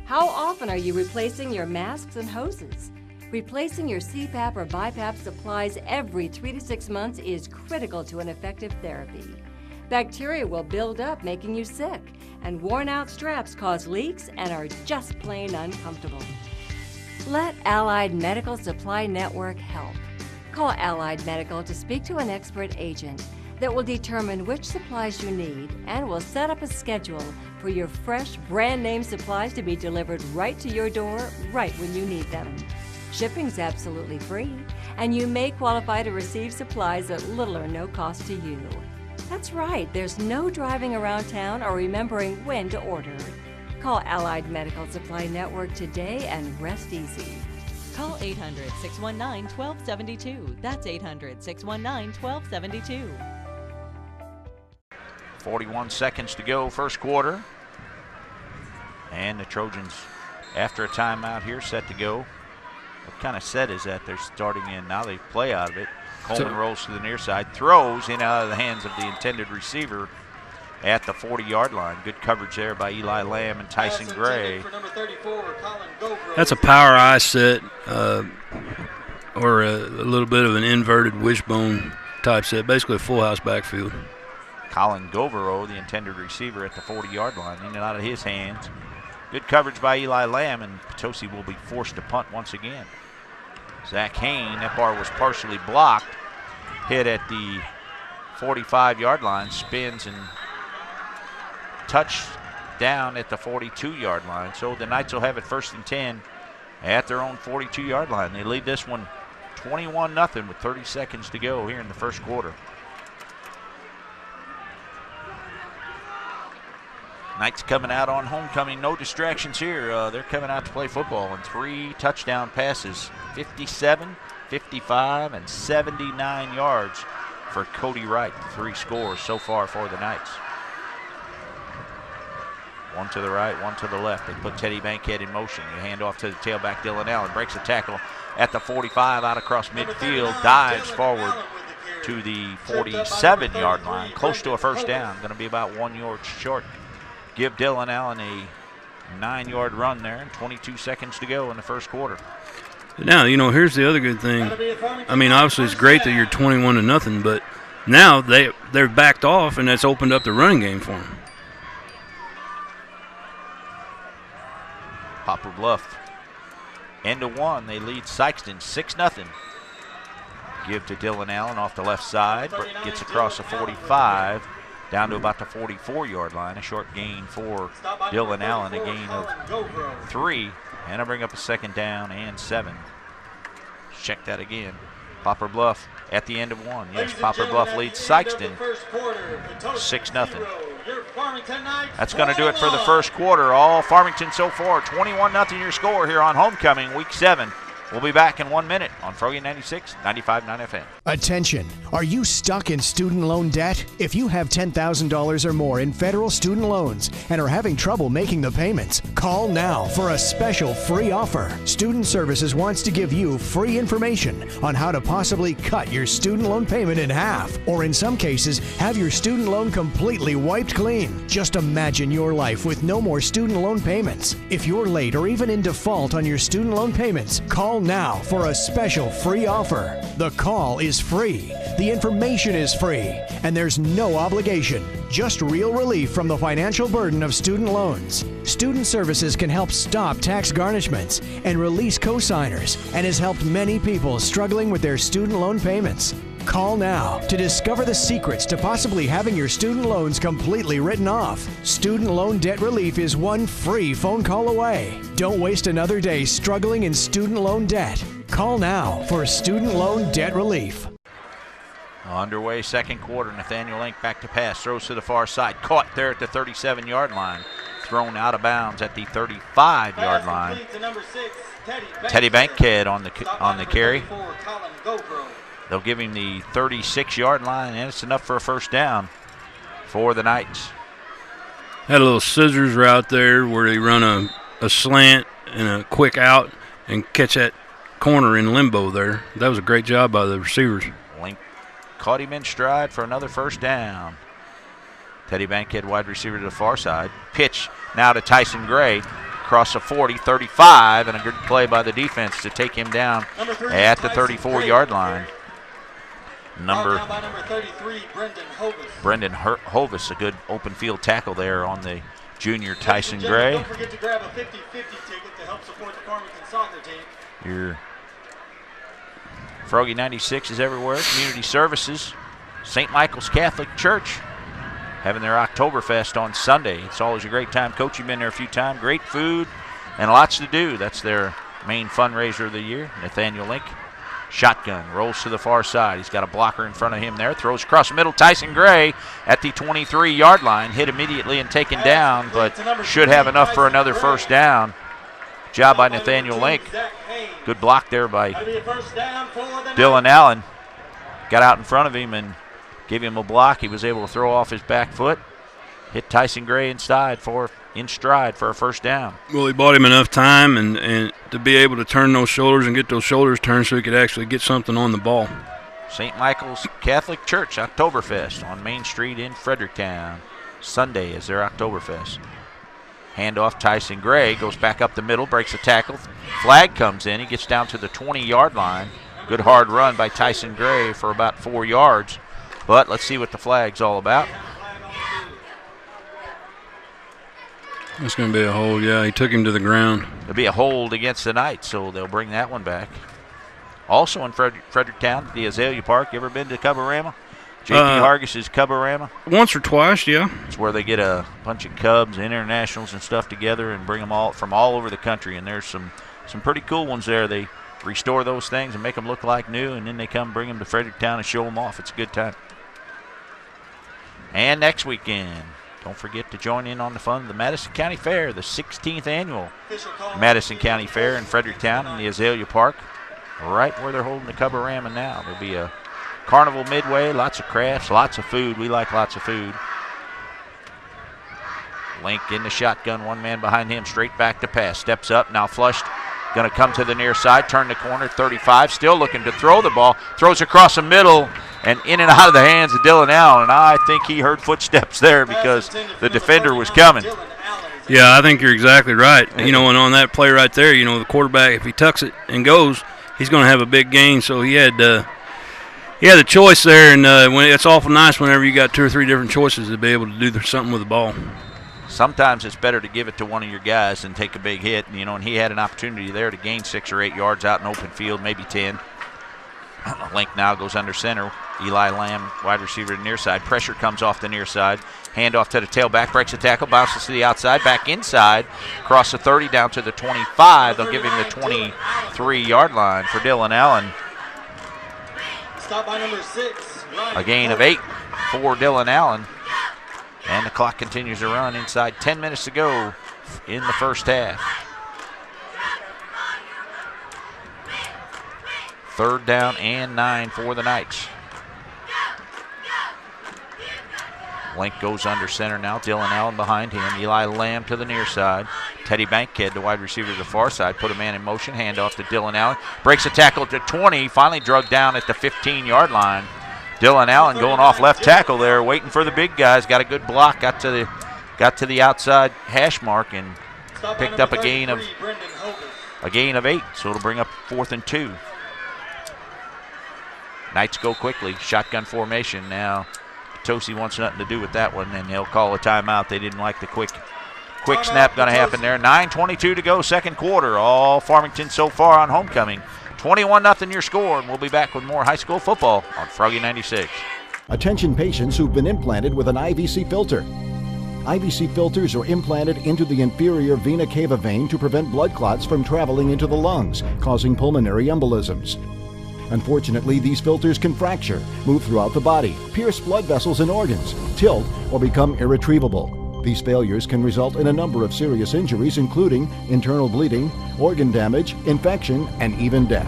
How often are you replacing your masks and hoses? Replacing your CPAP or BiPAP supplies every 3 to 6 months is critical to an effective therapy. Bacteria will build up, making you sick, and worn-out straps cause leaks and are just plain uncomfortable. Let Allied Medical Supply Network help. Call Allied Medical to speak to an expert agent that will determine which supplies you need and will set up a schedule for your fresh, brand-name supplies to be delivered right to your door, right when you need them. Shipping's absolutely free, and you may qualify to receive supplies at little or no cost to you. That's right, there's no driving around town or remembering when to order. Call Allied Medical Supply Network today and rest easy. Call 800-619-1272. That's 800-619-1272. 41 seconds to go, first quarter. And the Trojans, after a timeout here, set to go. What kind of set is that they're starting in? Now they play out of it. Coleman rolls to the near side, throws in out of the hands of the intended receiver at the 40-yard line. Good coverage there by Eli Lamb and Tyson Gray. That's a power eye set or a little bit of an inverted wishbone type set, basically a full house backfield. Colin Govero, the intended receiver at the 40-yard line, in and out of his hands. Good coverage by Eli Lamb, and Potosi will be forced to punt once again. Zach Hain, that bar was partially blocked, hit at the 45-yard line, spins and touched down at the 42-yard line. So the Knights will have it 1st and 10 at their own 42-yard line. They lead this one 21-0 with 30 seconds to go here in the first quarter. Knights coming out on homecoming, no distractions here. They're coming out to play football in 3 touchdown passes, 57, 55, and 79 yards for Cody Wright. 3 scores so far for the Knights. One to the right, one to the left. They put Teddy Bankhead in motion. The handoff to the tailback, Dylan Allen. Breaks a tackle at the 45, out across midfield. Dives forward to the 47-yard line. Close to a first down. Going to be about 1 yard short. Give Dylan Allen a 9-yard run there, and 22 seconds to go in the first quarter. Now, here's the other good thing. I mean, obviously it's great that you're 21-0, but now they're backed off, and that's opened up the running game for them. Poplar Bluff, end of 1. They lead Sykeston 6-0. Give to Dylan Allen off the left side. Gets across the 45. Down to about the 44-yard line. A short gain for Dylan Allen, a gain of 3. And I'll bring up a 2nd down and 7. Check that again. Poplar Bluff at the end of 1. Yes, Poplar Bluff leads Sykeston 6-0. That's going to do it for the first quarter. All Farmington so far, 21-0 your score here on homecoming, week 7 We'll be back in 1 minute on Froggy 96, 95.9 FM. Attention! Are you stuck in student loan debt? If you have $10,000 or more in federal student loans and are having trouble making the payments, call now for a special free offer. Student Services wants to give you free information on how to possibly cut your student loan payment in half, or in some cases, have your student loan completely wiped clean. Just imagine your life with no more student loan payments. If you're late or even in default on your student loan payments, call now for a special free offer. The call is free, the information is free, and there's no obligation. Just real relief from the financial burden of student loans. Student Services can help stop tax garnishments and release cosigners, and has helped many people struggling with their student loan payments. Call now to discover the secrets to possibly having your student loans completely written off. Student loan debt relief is one free phone call away. Don't waste another day struggling in student loan debt. Call now for student loan debt relief. Underway, second quarter. Nathaniel Link back to pass, throws to the far side, caught there at the 37-yard line, thrown out of bounds at the 35-yard line. Teddy Bankhead on the carry. They'll give him the 36-yard line, and it's enough for a first down for the Knights. Had a little scissors route there where they run a slant and a quick out and catch that corner in limbo there. That was a great job by the receivers. Link caught him in stride for another first down. Teddy Bankhead, wide receiver to the far side. Pitch now to Tyson Gray. Across the 40, 35, and a good play by the defense to take him down at the 34-yard line. Number 33, Brendan Hovis, a good open field tackle there on the junior Tyson Gray. Don't forget to grab a 50-50 ticket to help support the Farmington soccer team. Your Froggy 96 is everywhere. Community Services, St. Michael's Catholic Church, having their Oktoberfest on Sunday. It's always a great time. Coach, you've been there a few times. Great food and lots to do. That's their main fundraiser of the year. Nathaniel Link, shotgun, rolls to the far side. He's got a blocker in front of him there. Throws across the middle. Tyson Gray at the 23-yard line. Hit immediately and taken down, but should have enough for another first down. Job by Nathaniel Link. Good block there by Dylan Allen. Got out in front of him and gave him a block. He was able to throw off his back foot. Hit Tyson Gray in stride for a first down. Well, he bought him enough time and to be able to turn those shoulders and get those shoulders turned so he could actually get something on the ball. St. Michael's Catholic Church Oktoberfest on Main Street in Fredericktown. Sunday is their Oktoberfest. Handoff, Tyson Gray goes back up the middle, breaks a tackle. Flag comes in. He gets down to the 20-yard line. Good hard run by Tyson Gray for about 4 yards. But let's see what the flag's all about. That's going to be a hold, yeah. He took him to the ground. There'll be a hold against the Knights, so they'll bring that one back. Also in Fredericktown, the Azalea Park. You ever been to Cubborama? J.P. Hargis's Cubborama? Once or twice, yeah. It's where they get a bunch of Cubs, internationals, and stuff together and bring them all from all over the country. And there's some pretty cool ones there. They restore those things and make them look like new, and then they come bring them to Fredericktown and show them off. It's a good time. And next weekend, don't forget to join in on the fun of the Madison County Fair, the 16th annual Madison County Fair in Fredericktown in the Azalea Park, right where they're holding the Cubborama now. There'll be a carnival midway, lots of crafts, lots of food. We like lots of food. Link in the shotgun, one man behind him, straight back to pass. Steps up, now flushed, going to come to the near side, turn the corner, 35, still looking to throw the ball. Throws across the middle and in and out of the hands of Dylan Allen. And I think he heard footsteps there because the defender was coming. Yeah, I think you're exactly right. You know, and on that play right there, you know, the quarterback, if he tucks it and goes, he's going to have a big gain. So he had a choice there, and it's awful nice whenever you got 2 or 3 different choices to be able to do something with the ball. Sometimes it's better to give it to one of your guys than take a big hit, you know, and he had an opportunity there to gain 6 or 8 yards out in open field, maybe 10. Link now goes under center. Eli Lamb, wide receiver to the near side. Pressure comes off the near side. Handoff to the tailback, breaks the tackle, bounces to the outside, back inside, across the 30 down to the 25. They'll give him the 23-yard line for Dylan Allen. Stop by number 6. A gain of 8 for Dylan Allen. And the clock continues to run inside 10 minutes to go in the first half. 3rd down and 9 for the Knights. Link goes under center now. Dylan Allen behind him. Eli Lamb to the near side. Teddy Bankhead, the wide receiver to the far side. Put a man in motion. Handoff to Dylan Allen. Breaks a tackle to 20. Finally drugged down at the 15-yard line. Dylan Allen going off left tackle there, waiting for the big guys. Got a good block. Got to the outside hash mark and picked up a gain of 8. So it'll bring up 4th and 2. Knights go quickly. Shotgun formation now. Potosi wants nothing to do with that one, and they'll call a timeout. They didn't like the quick snap going to happen there. 9:22 to go, 2nd quarter. All Farmington so far on homecoming. 21-0 your score, and we'll be back with more high school football on Froggy 96. Attention patients who've been implanted with an IVC filter. IVC filters are implanted into the inferior vena cava vein to prevent blood clots from traveling into the lungs, causing pulmonary embolisms. Unfortunately, these filters can fracture, move throughout the body, pierce blood vessels and organs, tilt, or become irretrievable. These failures can result in a number of serious injuries, including internal bleeding, organ damage, infection, and even death.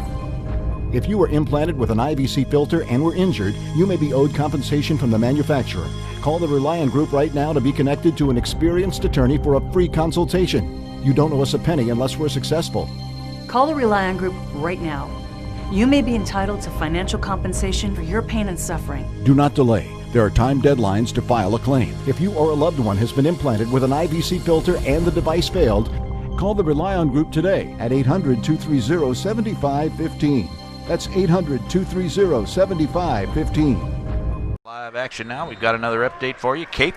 If you were implanted with an IVC filter and were injured, you may be owed compensation from the manufacturer. Call the Reliant Group right now to be connected to an experienced attorney for a free consultation. You don't owe us a penny unless we're successful. Call the Reliant Group right now. You may be entitled to financial compensation for your pain and suffering. Do not delay. There are time deadlines to file a claim. If you or a loved one has been implanted with an IVC filter and the device failed, call the Reliant Group today at 800-230-7515. That's 800-230-7515. Live action now. We've got another update for you. Cape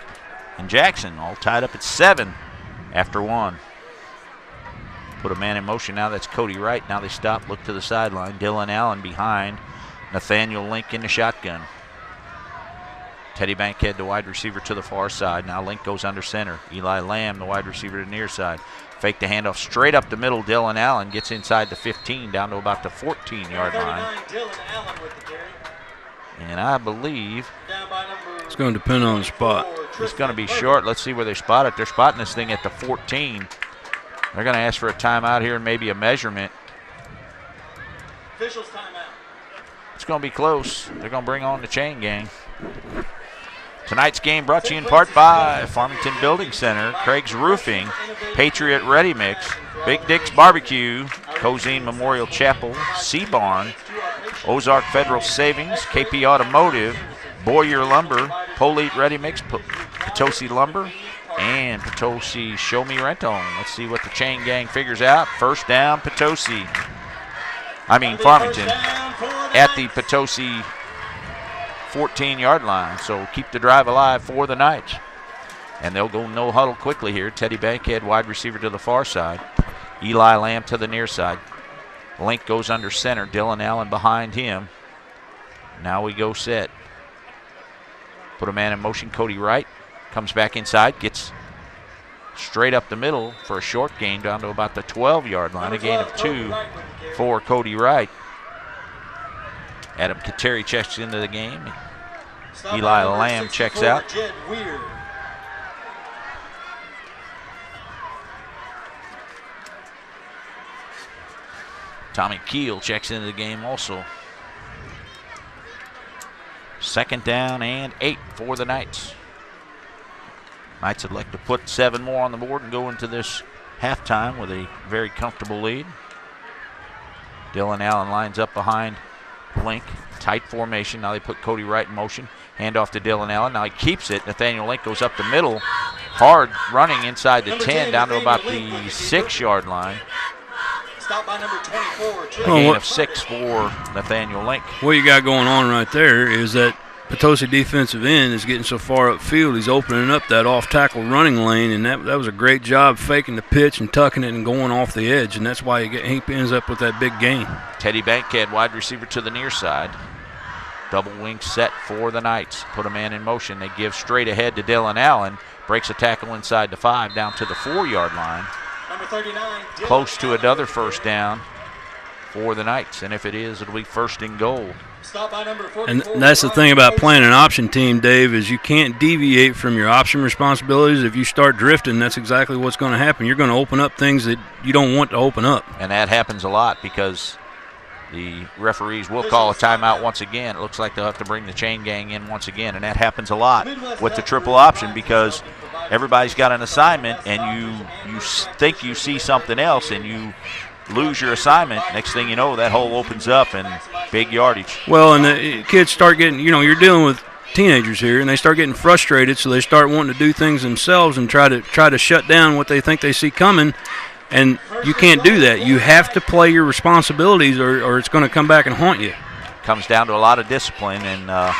and Jackson all tied up at 7 after 1. Put a man in motion now. That's Cody Wright. Now they stop, look to the sideline. Dylan Allen behind. Nathaniel Link in the shotgun. Teddy Bankhead, the wide receiver, to the far side. Now Link goes under center. Eli Lamb, the wide receiver, to the near side. Fake the handoff straight up the middle. Dylan Allen gets inside the 15 down to about the 14-yard line. And I believe it's going to depend on the spot. It's going to be short. Let's see where they spot it. They're spotting this thing at the 14. They're going to ask for a timeout here and maybe a measurement. Officials timeout. It's going to be close. They're going to bring on the chain gang. Tonight's game brought to you in part by Farmington Building Center, Craig's Roofing, Patriot Ready Mix, Big Dick's Barbecue, Cozine Memorial Chapel, Sea Barn, Ozark Federal Savings, KP Automotive, Boyer Lumber, Polite Ready Mix, Potosi Lumber, and Potosi Show Me Rental. Let's see what the chain gang figures out. First down, Farmington at the Potosi 14-yard line. So keep the drive alive for the Knights. And they'll go no huddle quickly here. Teddy Bankhead, wide receiver, to the far side. Eli Lamb to the near side. Link goes under center. Dylan Allen behind him. Now we go set. Put a man in motion. Cody Wright comes back inside, gets straight up the middle for a short gain down to about the 12-yard line. A gain of 2 for Cody Wright. Adam Kateri checks into the game. Eli Lamb checks out. Tommy Keel checks into the game also. 2nd down and 8 for the Knights. Knights would like to put 7 more on the board and go into this halftime with a very comfortable lead. Dylan Allen lines up behind Link. Tight formation. Now they put Cody Wright in motion. Handoff to Dylan Allen. Now he keeps it. Nathaniel Link goes up the middle. Hard running inside the 10 down to about the 6-yard line. Stop by number 24. A gain of 6 for Nathaniel Link. What you got going on right there is that Potosi defensive end is getting so far upfield, he's opening up that off-tackle running lane, and that was a great job faking the pitch and tucking it and going off the edge, and that's why he ends up with that big gain. Teddy Bankhead, wide receiver, to the near side. Double wing set for the Knights. Put a man in motion. They give straight ahead to Dylan Allen. Breaks a tackle inside the 5 down to the 4-yard line. Number 39. Close to another first down for the Knights, and if it is, it'll be 1st and goal. Stop by number 44. And that's the thing about playing an option team, Dave, is you can't deviate from your option responsibilities. If you start drifting, that's exactly what's going to happen. You're going to open up things that you don't want to open up. And that happens a lot because The referees will call a timeout once again. It looks like they'll have to bring the chain gang in once again, and that happens a lot with the triple option because everybody's got an assignment, and you think you see something else, and you lose your assignment. Next thing you know, that hole opens up and big yardage. Well, and the kids start getting, you're dealing with teenagers here, and they start getting frustrated, so they start wanting to do things themselves and try to shut down what they think they see coming. And you can't do that. You have to play your responsibilities or it's going to come back and haunt you. Comes down to a lot of discipline, and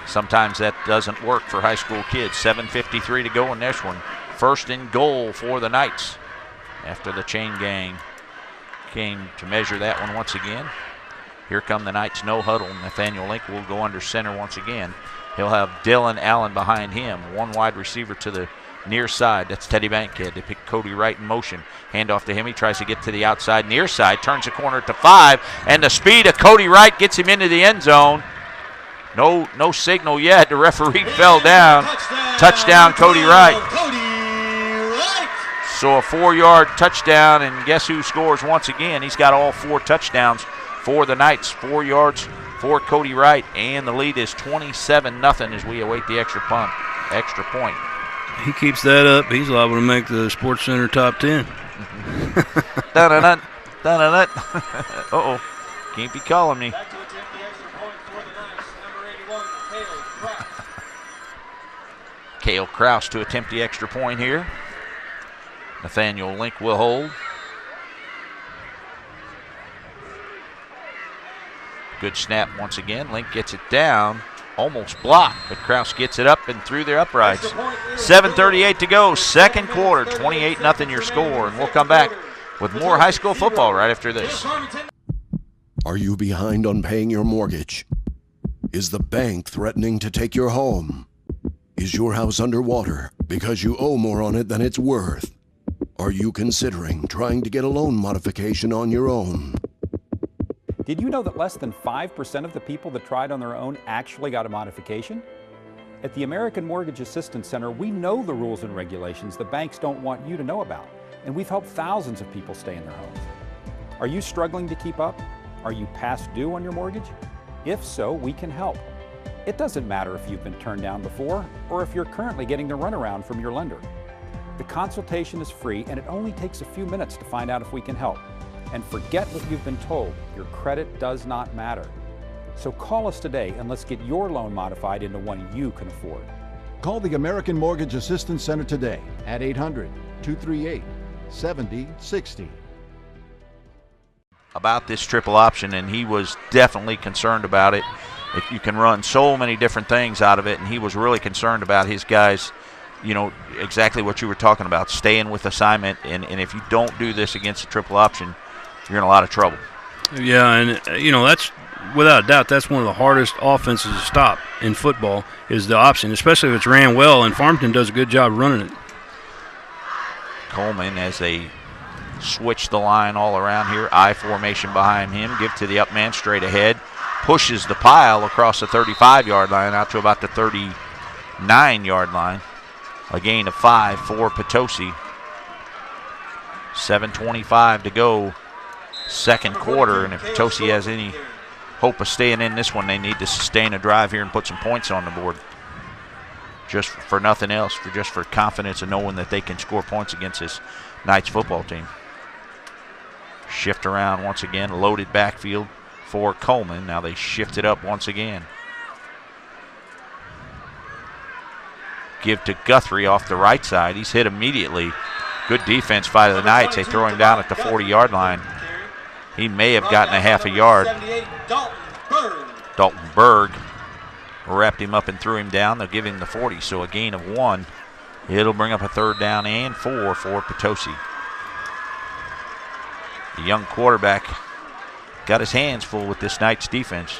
sometimes that doesn't work for high school kids. 7:53 to go in this one. First and goal for the Knights after the chain gang came to measure that one once again. Here come the Knights, no huddle. Nathaniel Link will go under center once again. He'll have Dylan Allen behind him. One wide receiver to the near side. That's Teddy Bankhead. They pick Cody Wright in motion. Hand off to him. He tries to get to the outside near side. Turns the corner to 5. And the speed of Cody Wright gets him into the end zone. No signal yet. The referee fell down. Touchdown Cody Wright. So a 4-yard touchdown, and guess who scores once again? He's got all 4 touchdowns for the Knights. 4 yards for Cody Wright, and the lead is 27-0 as we await the extra point. He keeps that up, he's liable to make the Sports Center top 10. Dun-dun-dun, dun-dun-dun. Uh-oh, can't be calling me. Cale Kraus to attempt the extra point here. Nathaniel Link will hold. Good snap once again. Link gets it down. Almost blocked, but Kraus gets it up and through their uprights. 7:38 to go, second quarter, 28-0 your score, and we'll come back with more high school football right after this. Are you behind on paying your mortgage? Is the bank threatening to take your home? Is your house underwater because you owe more on it than it's worth? Are you considering trying to get a loan modification on your own? Did you know that less than 5% of the people that tried on their own actually got a modification? At the American Mortgage Assistance Center, we know the rules and regulations the banks don't want you to know about, and we've helped thousands of people stay in their homes. Are you struggling to keep up? Are you past due on your mortgage? If so, we can help. It doesn't matter if you've been turned down before or if you're currently getting the runaround from your lender. The consultation is free, and it only takes a few minutes to find out if we can help. And forget what you've been told. Your credit does not matter. So call us today and let's get your loan modified into one you can afford. Call the American Mortgage Assistance Center today at 800-238-7060. About this triple option, and he was definitely concerned about it. You can run so many different things out of it, and he was really concerned about his guys, exactly what you were talking about, staying with assignment, and if you don't do this against a triple option, you're in a lot of trouble. Yeah, and that's without a doubt that's one of the hardest offenses to stop in football is the option, especially if it's ran well, and Farmington does a good job running it. Coleman, as they switch the line all around here, I formation behind him, give to the up man straight ahead, pushes the pile across the 35-yard line out to about the 39-yard line. A gain of 5 for Potosi. 7:25 to go, second quarter, and if Potosi has any hope of staying in this one, they need to sustain a drive here and put some points on the board. Just for nothing else, just for confidence and knowing that they can score points against this Knights football team. Shift around once again, loaded backfield for Coleman. Now they shift it up once again. Give to Guthrie off the right side. He's hit immediately. Good defense by the Knights. They throw him down at the 40-yard line. He may have gotten a half a yard. Dalton Berg wrapped him up and threw him down. They'll give him the 40, so a gain of 1. It'll bring up a 3rd down and 4 for Potosi. The young quarterback got his hands full with this Knights defense.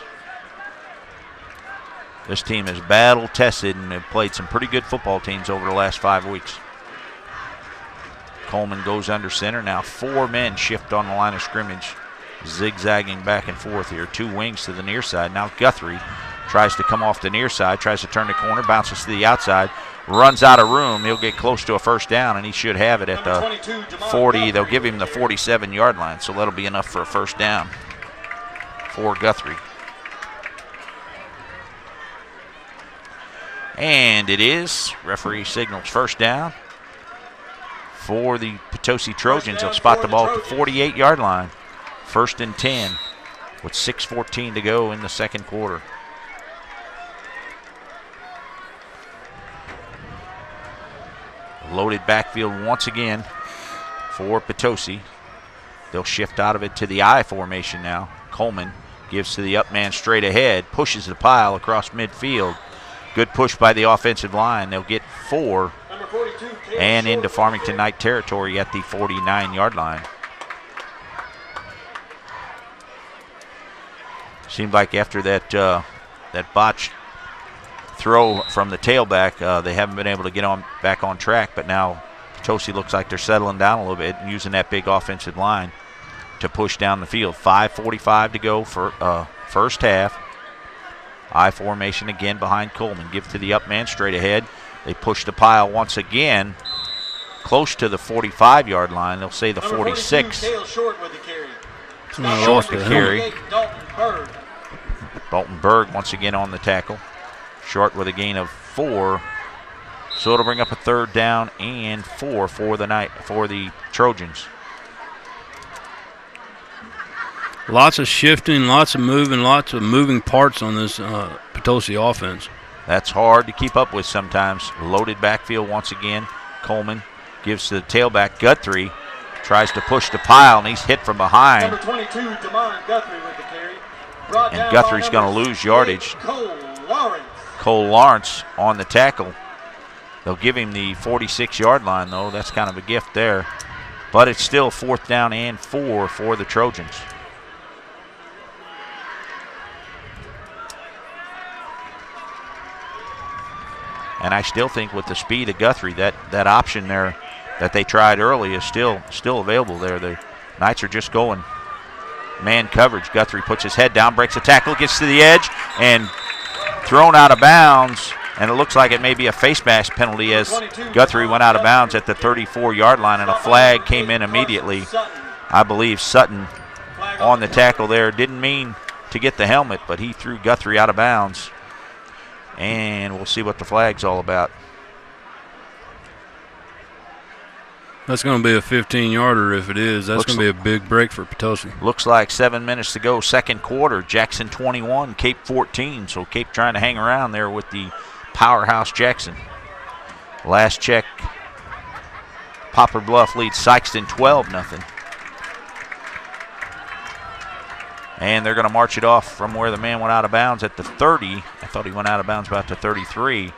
This team is battle-tested and have played some pretty good football teams over the last 5 weeks. Coleman goes under center. Now 4 men shift on the line of scrimmage, zigzagging back and forth here. 2 wings to the near side. Now Guthrie tries to come off the near side, tries to turn the corner, bounces to the outside, runs out of room. He'll get close to a 1st down, and he should have it at the 40. They'll give him the 47-yard line, so that'll be enough for a 1st down. for Guthrie. And it is. Referee signals first down for the Potosi Trojans. They'll spot the ball at the 48-yard line. 1st and 10 with 6:14 to go in the second quarter. Loaded backfield once again for Potosi. They'll shift out of it to the I formation now. Coleman gives to the up man straight ahead, pushes the pile across midfield. Good push by the offensive line. They'll get 4 and into Farmington Knight territory at the 49-yard line. Seemed like after that botched throw from the tailback, they haven't been able to get back on track, but now Potosi looks like they're settling down a little bit and using that big offensive line to push down the field. 5:45 to go for first half. I formation again behind Coleman. Give to the up man straight ahead. They push the pile once again close to the 45-yard line. They'll say the 46. Short with the carry. Short to carry. Dalton Berg once again on the tackle. Short with a gain of 4. So it'll bring up a 3rd down and 4 for the Trojans. Lots of shifting, lots of moving parts on this Potosi offense. That's hard to keep up with sometimes. Loaded backfield once again. Coleman gives to the tailback. Guthrie tries to push the pile, and he's hit from behind. Number 22, Damon Guthrie with the carry. And Guthrie's going to lose yardage. Cole Lawrence on the tackle. They'll give him the 46-yard line, though. That's kind of a gift there. But it's still 4th down and 4 for the Trojans. And I still think with the speed of Guthrie, that option there that they tried early is still available there. The Knights are just going man coverage. Guthrie puts his head down, breaks a tackle, gets to the edge, and thrown out of bounds. And it looks like it may be a face mask penalty as Guthrie went out of bounds at the 34-yard line, and a flag came in immediately. I believe Sutton on the tackle there didn't mean to get the helmet, but he threw Guthrie out of bounds. And we'll see what the flag's all about. That's going to be a 15-yarder if it is. That's going to be a big break for Potosi. Looks like 7 minutes to go, second quarter. Jackson 21, Cape 14. So Cape trying to hang around there with the powerhouse Jackson. Last check, Poplar Bluff leads Sykeston 12-0. And they're going to march it off from where the man went out of bounds at the 30. I thought he went out of bounds about the 33.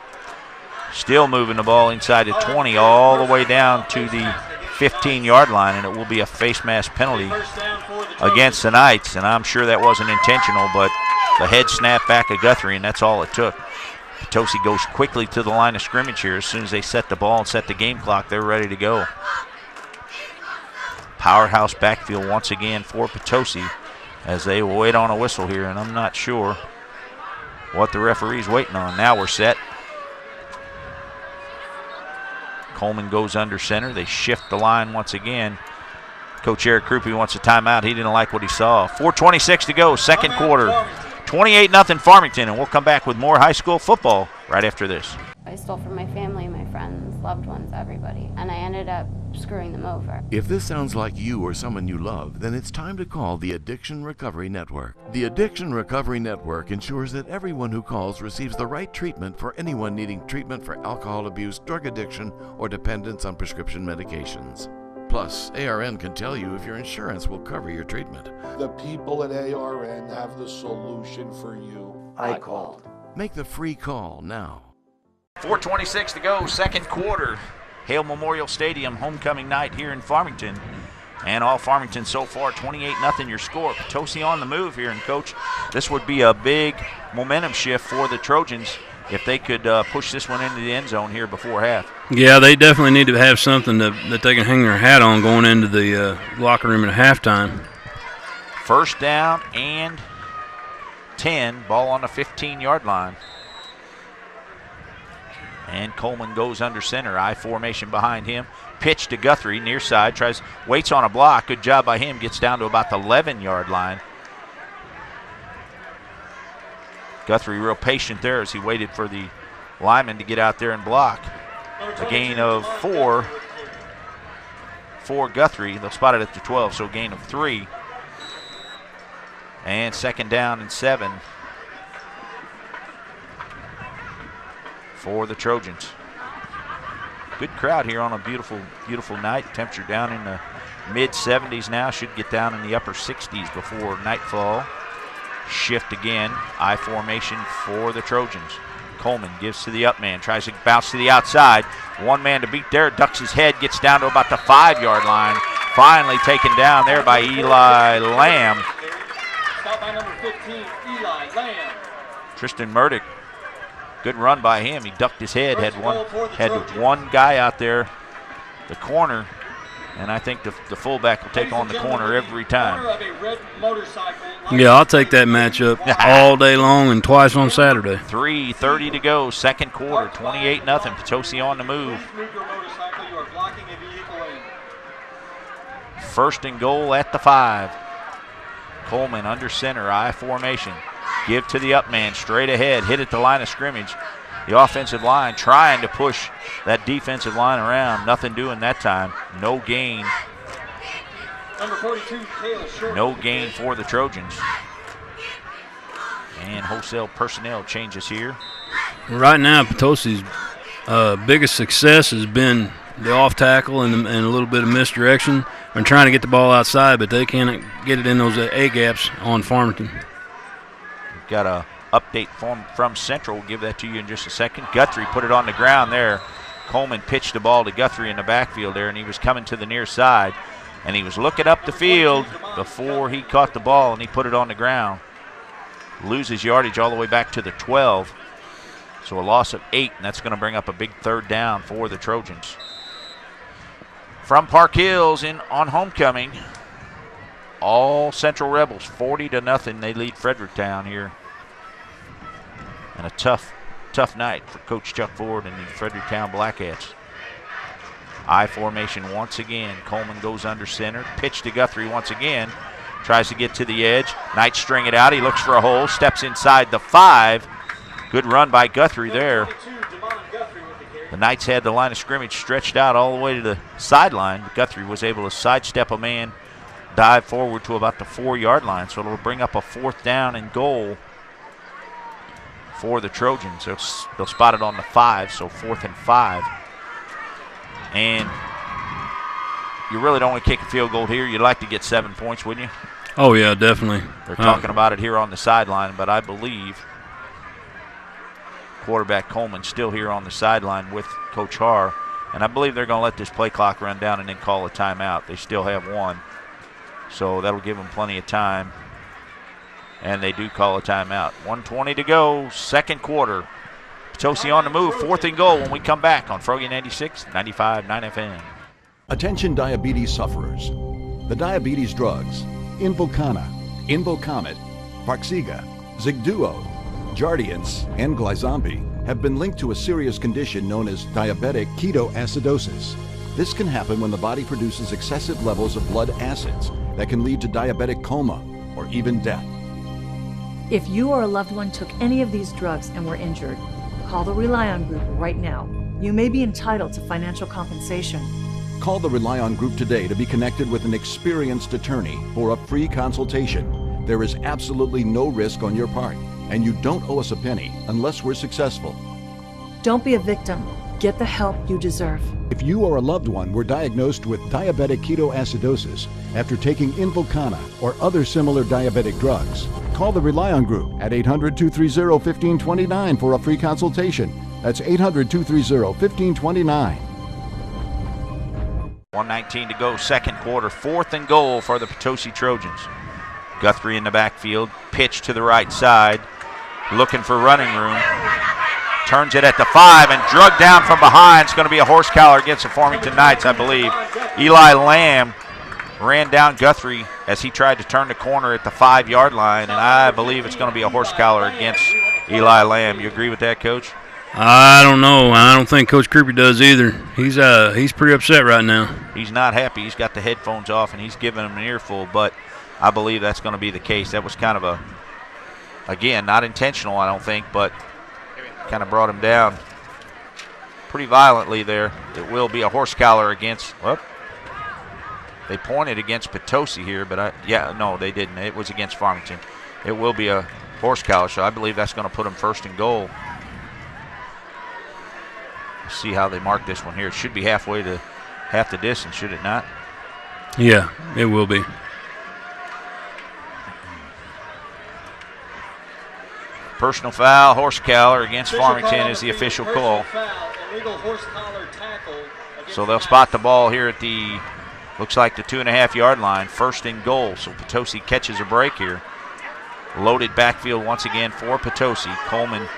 Still moving the ball inside the 20 all the way down to the 15-yard line, and it will be a face mask penalty against the Knights. And I'm sure that wasn't intentional, but the head snapped back of Guthrie, and that's all it took. Potosi goes quickly to the line of scrimmage here. As soon as they set the ball and set the game clock, they're ready to go. Powerhouse backfield once again for Potosi as they wait on a whistle here, and I'm not sure what the referee's waiting on. Now we're set. Coleman goes under center. They shift the line once again. Coach Eric Krupe wants a timeout. He didn't like what he saw. 4:26 to go, second quarter. 28-0 Farmington, and we'll come back with more high school football right after this. I stole from my family, my friends, loved ones, everybody, and I ended up screwing them over. If this sounds like you or someone you love, then it's time to call the Addiction Recovery Network. The Addiction Recovery Network ensures that everyone who calls receives the right treatment for anyone needing treatment for alcohol abuse, drug addiction, or dependence on prescription medications. Plus, ARN can tell you if your insurance will cover your treatment. The people at ARN have the solution for you. I called. Make the free call now. 4:26 to go, second quarter. Hale Memorial Stadium, homecoming night here in Farmington. And all Farmington so far, 28-0 your score. Potosi on the move here, and Coach, this would be a big momentum shift for the Trojans if they could push this one into the end zone here before half. Yeah, they definitely need to have something that they can hang their hat on going into the locker room at halftime. First down and 10, ball on the 15-yard line. And Coleman goes under center, I formation behind him. Pitch to Guthrie, near side, waits on a block. Good job by him, gets down to about the 11-yard line. Guthrie real patient there as he waited for the lineman to get out there and block. A gain of 4 for Guthrie. They'll spot it at the 12, so a gain of 3. And second down and 7 for the Trojans. Good crowd here on a beautiful, beautiful night. Temperature down in the mid-70s now. Should get down in the upper 60s before nightfall. Shift again. I formation for the Trojans. Coleman gives to the up man. Tries to bounce to the outside. One man to beat there. Ducks his head. Gets down to about the 5-yard line. Finally taken down there by Eli Lamb. Stop by number 15, Eli Lamb. Tristan Murdoch. Good run by him. He ducked his head. Had one guy out there, the corner, and I think the fullback will take on the corner every time. Yeah, I'll take that matchup all day long and twice on Saturday. 3:30 to go, second quarter, 28-0. Potosi on the move. First and goal at the 5. Coleman under center, I formation. Give to the up man, straight ahead, hit at the line of scrimmage. The offensive line trying to push that defensive line around. Nothing doing that time. No gain. Number 42, Taylor Short. No gain for the Trojans. And wholesale personnel changes here. Right now, Potosi's biggest success has been the off tackle and a little bit of misdirection. They're trying to get the ball outside, but they can't get it in those A gaps on Farmington. We've got a update from Central. We'll give that to you in just a second. Guthrie put it on the ground there. Coleman pitched the ball to Guthrie in the backfield there, and he was coming to the near side. And he was looking up the field before he caught the ball, and he put it on the ground. Loses yardage all the way back to the 12. So a loss of 8, and that's going to bring up a big third down for the Trojans. From Park Hills on homecoming, all Central Rebels, 40-0. They lead Fredericktown here. And a tough night for Coach Chuck Ford and the Fredericktown Blackcats. I formation once again. Coleman goes under center. Pitch to Guthrie once again. Tries to get to the edge. Knight string it out. He looks for a hole. Steps inside the 5. Good run by Guthrie there. The Knights had the line of scrimmage stretched out all the way to the sideline. Guthrie was able to sidestep a man, dive forward to about the 4-yard line. So it'll bring up a 4th down and goal for the Trojans. They'll spot it on the 5, so 4th and 5. And you really don't want to kick a field goal here. You'd like to get 7 points, wouldn't you? Oh, yeah, definitely. They're talking about it here on the sideline, but I believe quarterback Coleman still here on the sideline with Coach Haar. And I believe they're going to let this play clock run down and then call a timeout. They still have one. So that'll give them plenty of time. And they do call a timeout. 1:20 to go, second quarter. Potosi on the move, 4th and goal when we come back on Froggy 96, 95.9 FM. Attention diabetes sufferers. The diabetes drugs, Invokana, Invokamet, Farxiga, Zigduo, Jardiance, and Glyzombi have been linked to a serious condition known as diabetic ketoacidosis. This can happen when the body produces excessive levels of blood acids that can lead to diabetic coma or even death. If you or a loved one took any of these drugs and were injured, call the Rely On Group right now. You may be entitled to financial compensation. Call the Rely On Group today to be connected with an experienced attorney for a free consultation. There is absolutely no risk on your part, and you don't owe us a penny unless we're successful. Don't be a victim. Get the help you deserve. If you or a loved one were diagnosed with diabetic ketoacidosis after taking Invokana or other similar diabetic drugs, call the Rely On Group at 800-230-1529 for a free consultation. That's 800-230-1529. 1:19 to go, second quarter, 4th and goal for the Potosi Trojans. Guthrie in the backfield, pitch to the right side, looking for running room. Turns it at the 5 and drugged down from behind. It's going to be a horse collar against the Farmington Knights, I believe. Eli Lamb ran down Guthrie as he tried to turn the corner at the 5-yard line, and I believe it's going to be a horse collar against Eli Lamb. You agree with that, Coach? I don't know. I don't think Coach Creepy does either. He's pretty upset right now. He's not happy. He's got the headphones off, and he's giving him an earful, but I believe that's going to be the case. That was kind of a Again, not intentional, I don't think, but kind of brought him down pretty violently there. It will be a horse collar against, they pointed against Potosi here, but no, they didn't. It was against Farmington. It will be a horse collar, so I believe that's going to put him first and goal. See how they mark this one here. It should be halfway to half the distance, should it not? Yeah, it will be. Personal foul, horse collar against Farmington is the official call. So they'll spot the ball here at the, looks like the 2.5-yard line, first and goal. So Potosi catches a break here. Loaded backfield once again for Potosi. Coleman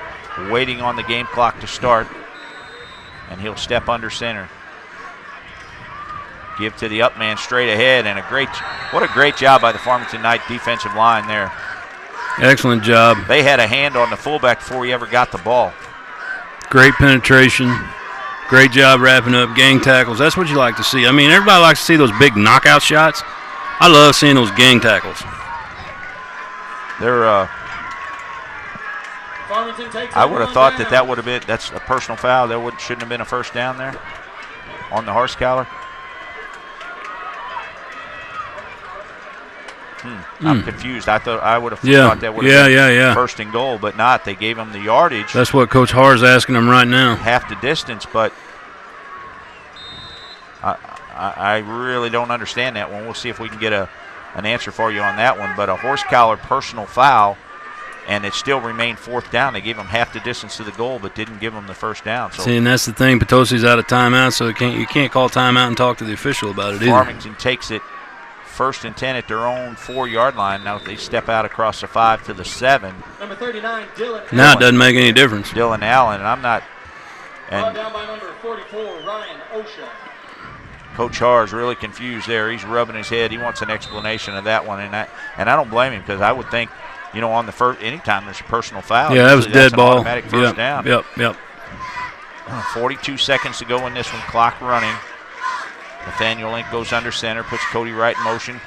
waiting on the game clock to start, and he'll step under center. Give to the up man straight ahead, and what a great job by the Farmington Knight defensive line there. Excellent job. They had a hand on the fullback before he ever got the ball. Great penetration. Great job wrapping up gang tackles. That's what you like to see. I mean, everybody likes to see those big knockout shots. I love seeing those gang tackles. They're I would have thought that would have been, that's a personal foul. Shouldn't have been a first down there on the horse collar. I'm confused. I would have thought that would have been first and goal, but not. They gave him the yardage. That's what Coach Harr's asking him right now. Half the distance, but I really don't understand that one. We'll see if we can get an answer for you on that one. But a horse collar personal foul, and it still remained fourth down. They gave him half the distance to the goal, but didn't give him the first down. So see, and that's the thing. Potosi's out of timeout, so you can't call timeout and talk to the official about it either. Farmington takes it first and 10 at their own 4-yard line. Now they step out across the 5 to the 7. Number 39, Dylan. Now it doesn't make any difference. Dylan Allen, and I'm not. Brought down by number 44, Ryan Osha. Coach Harr is really confused there. He's rubbing his head. He wants an explanation of that one, and I don't blame him, because I would think, on the first, anytime there's a personal foul, yeah, that was dead ball. Automatic first down. Yep. 42 seconds to go in this one. Clock running. Nathaniel Link goes under center, puts Cody Wright in motion.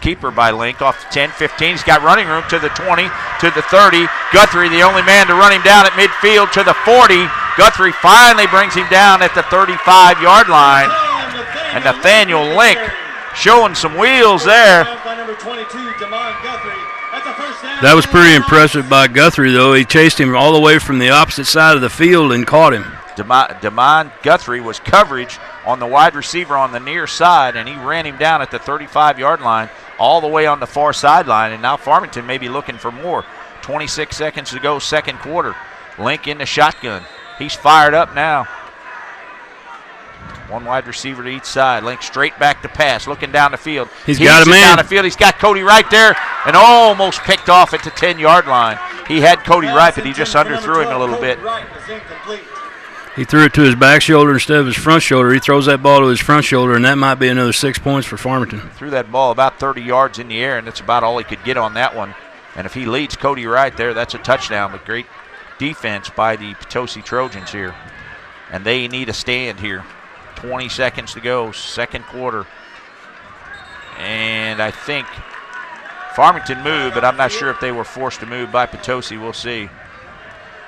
Keeper by Link off the 10, 15. He's got running room to the 20, to the 30. Guthrie, the only man to run him down at midfield, to the 40. Guthrie finally brings him down at the 35-yard line. And Nathaniel Link showing some wheels there. That was pretty impressive by Guthrie, though. He chased him all the way from the opposite side of the field and caught him. Damon Guthrie was coverage on the wide receiver on the near side, and he ran him down at the 35-yard line all the way on the far sideline, and now Farmington may be looking for more. 26 seconds to go, second quarter. Link in the shotgun. He's fired up now. One wide receiver to each side. Link straight back to pass, looking down the field. He's got a man. Down the field. He's got Cody Wright there, and almost picked off at the 10-yard line. He had Cody Wright, but he just underthrew him a little bit. He threw it to his back shoulder instead of his front shoulder. He throws that ball to his front shoulder, and that might be another 6 points for Farmington. Threw that ball about 30 yards in the air, and that's about all he could get on that one. And if he leads Cody Wright there, that's a touchdown. But great defense by the Potosi Trojans here. And they need a stand here. 20 seconds to go, second quarter. And I think Farmington moved, but I'm not sure if they were forced to move by Potosi. We'll see.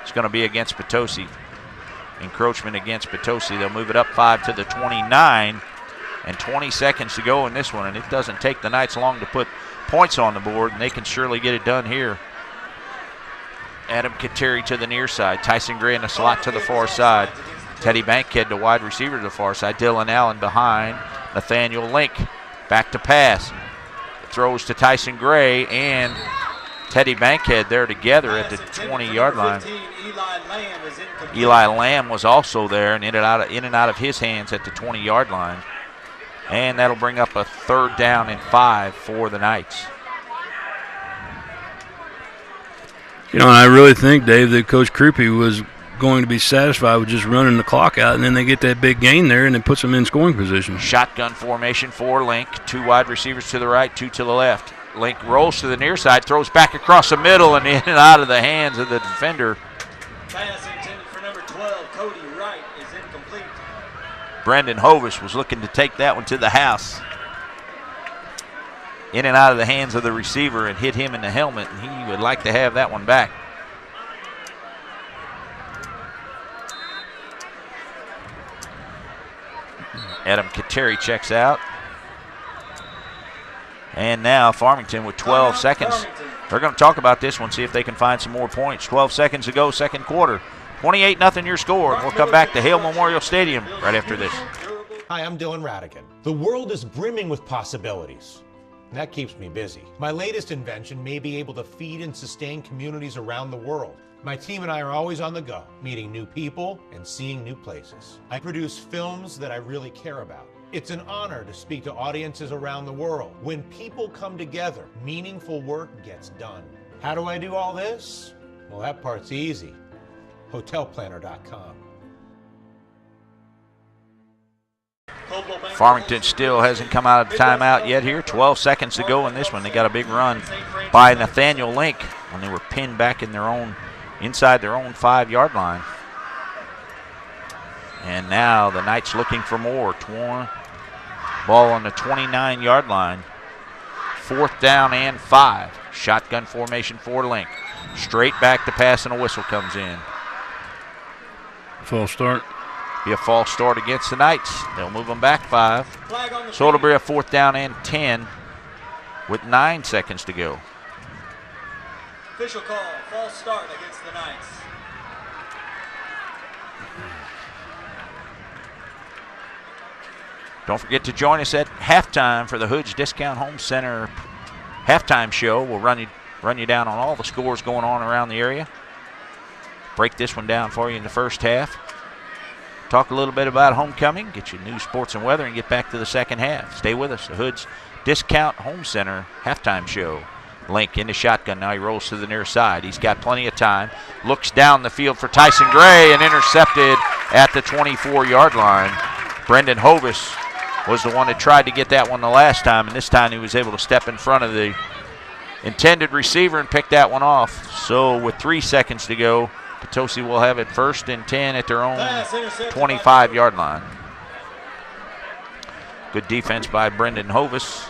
It's going to be against Potosi. Encroachment against Potosi. They'll move it up 5 to the 29, and 20 seconds to go in this one, and it doesn't take the Knights long to put points on the board, and they can surely get it done here. Adam Kateri to the near side. Tyson Gray in the slot to the far side. Teddy Bankhead, the wide receiver to the far side. Dylan Allen behind. Nathaniel Link back to pass. Throws to Tyson Gray and Teddy Bankhead there together at the 20-yard line. Eli Lamb was also there and in and out of his hands at the 20-yard line. And that'll bring up a third down and 5 for the Knights. And I really think, Dave, that Coach Krupe was going to be satisfied with just running the clock out, and then they get that big gain there and it puts them in scoring position. Shotgun formation for Link. 2 wide receivers to the right, 2 to the left. Link rolls to the near side, throws back across the middle and in and out of the hands of the defender. Pass intended for number 12, Cody Wright, is incomplete. Brendan Hovis was looking to take that one to the house. in and out of the hands of the receiver and hit him in the helmet, and he would like to have that one back. Adam Kateri checks out. And now Farmington with 12 seconds. They're going to talk about this one, see if they can find some more points. 12 seconds to go, second quarter. 28-0 your score. We'll come back to Hale Memorial Stadium right after this. Hi, I'm Dylan Radigan. The world is brimming with possibilities. And that keeps me busy. My latest invention may be able to feed and sustain communities around the world. My team and I are always on the go, meeting new people and seeing new places. I produce films that I really care about. It's an honor to speak to audiences around the world. When people come together, meaningful work gets done. How do I do all this? Well, that part's easy. Hotelplanner.com. Farmington still hasn't come out of timeout yet here. 12 seconds to go in this one. They got a big run by Nathaniel Link when they were pinned back in inside their own 5-yard line. And now the Knights looking for more. Ball on the 29-yard line. 4th down and 5. Shotgun formation for Link. Straight back to pass and a whistle comes in. False start. Be a false start against the Knights. They'll move them back 5. So it'll be a 4th down and 10 with 9 seconds to go. Official call, false start against the Knights. Don't forget to join us at halftime for the Hoods Discount Home Center halftime show. We'll run you down on all the scores going on around the area. Break this one down for you in the first half. Talk a little bit about homecoming, get you news, sports, and weather, and get back to the second half. Stay with us. The Hoods Discount Home Center halftime show. Link in the shotgun. Now he rolls to the near side. He's got plenty of time. Looks down the field for Tyson Gray and intercepted at the 24-yard line. Brendan Hovis was the one that tried to get that one the last time, and this time he was able to step in front of the intended receiver and pick that one off. So with 3 seconds to go, Potosi will have it 1st and 10 at their own 25-yard line. Good defense by Brendan Hovis.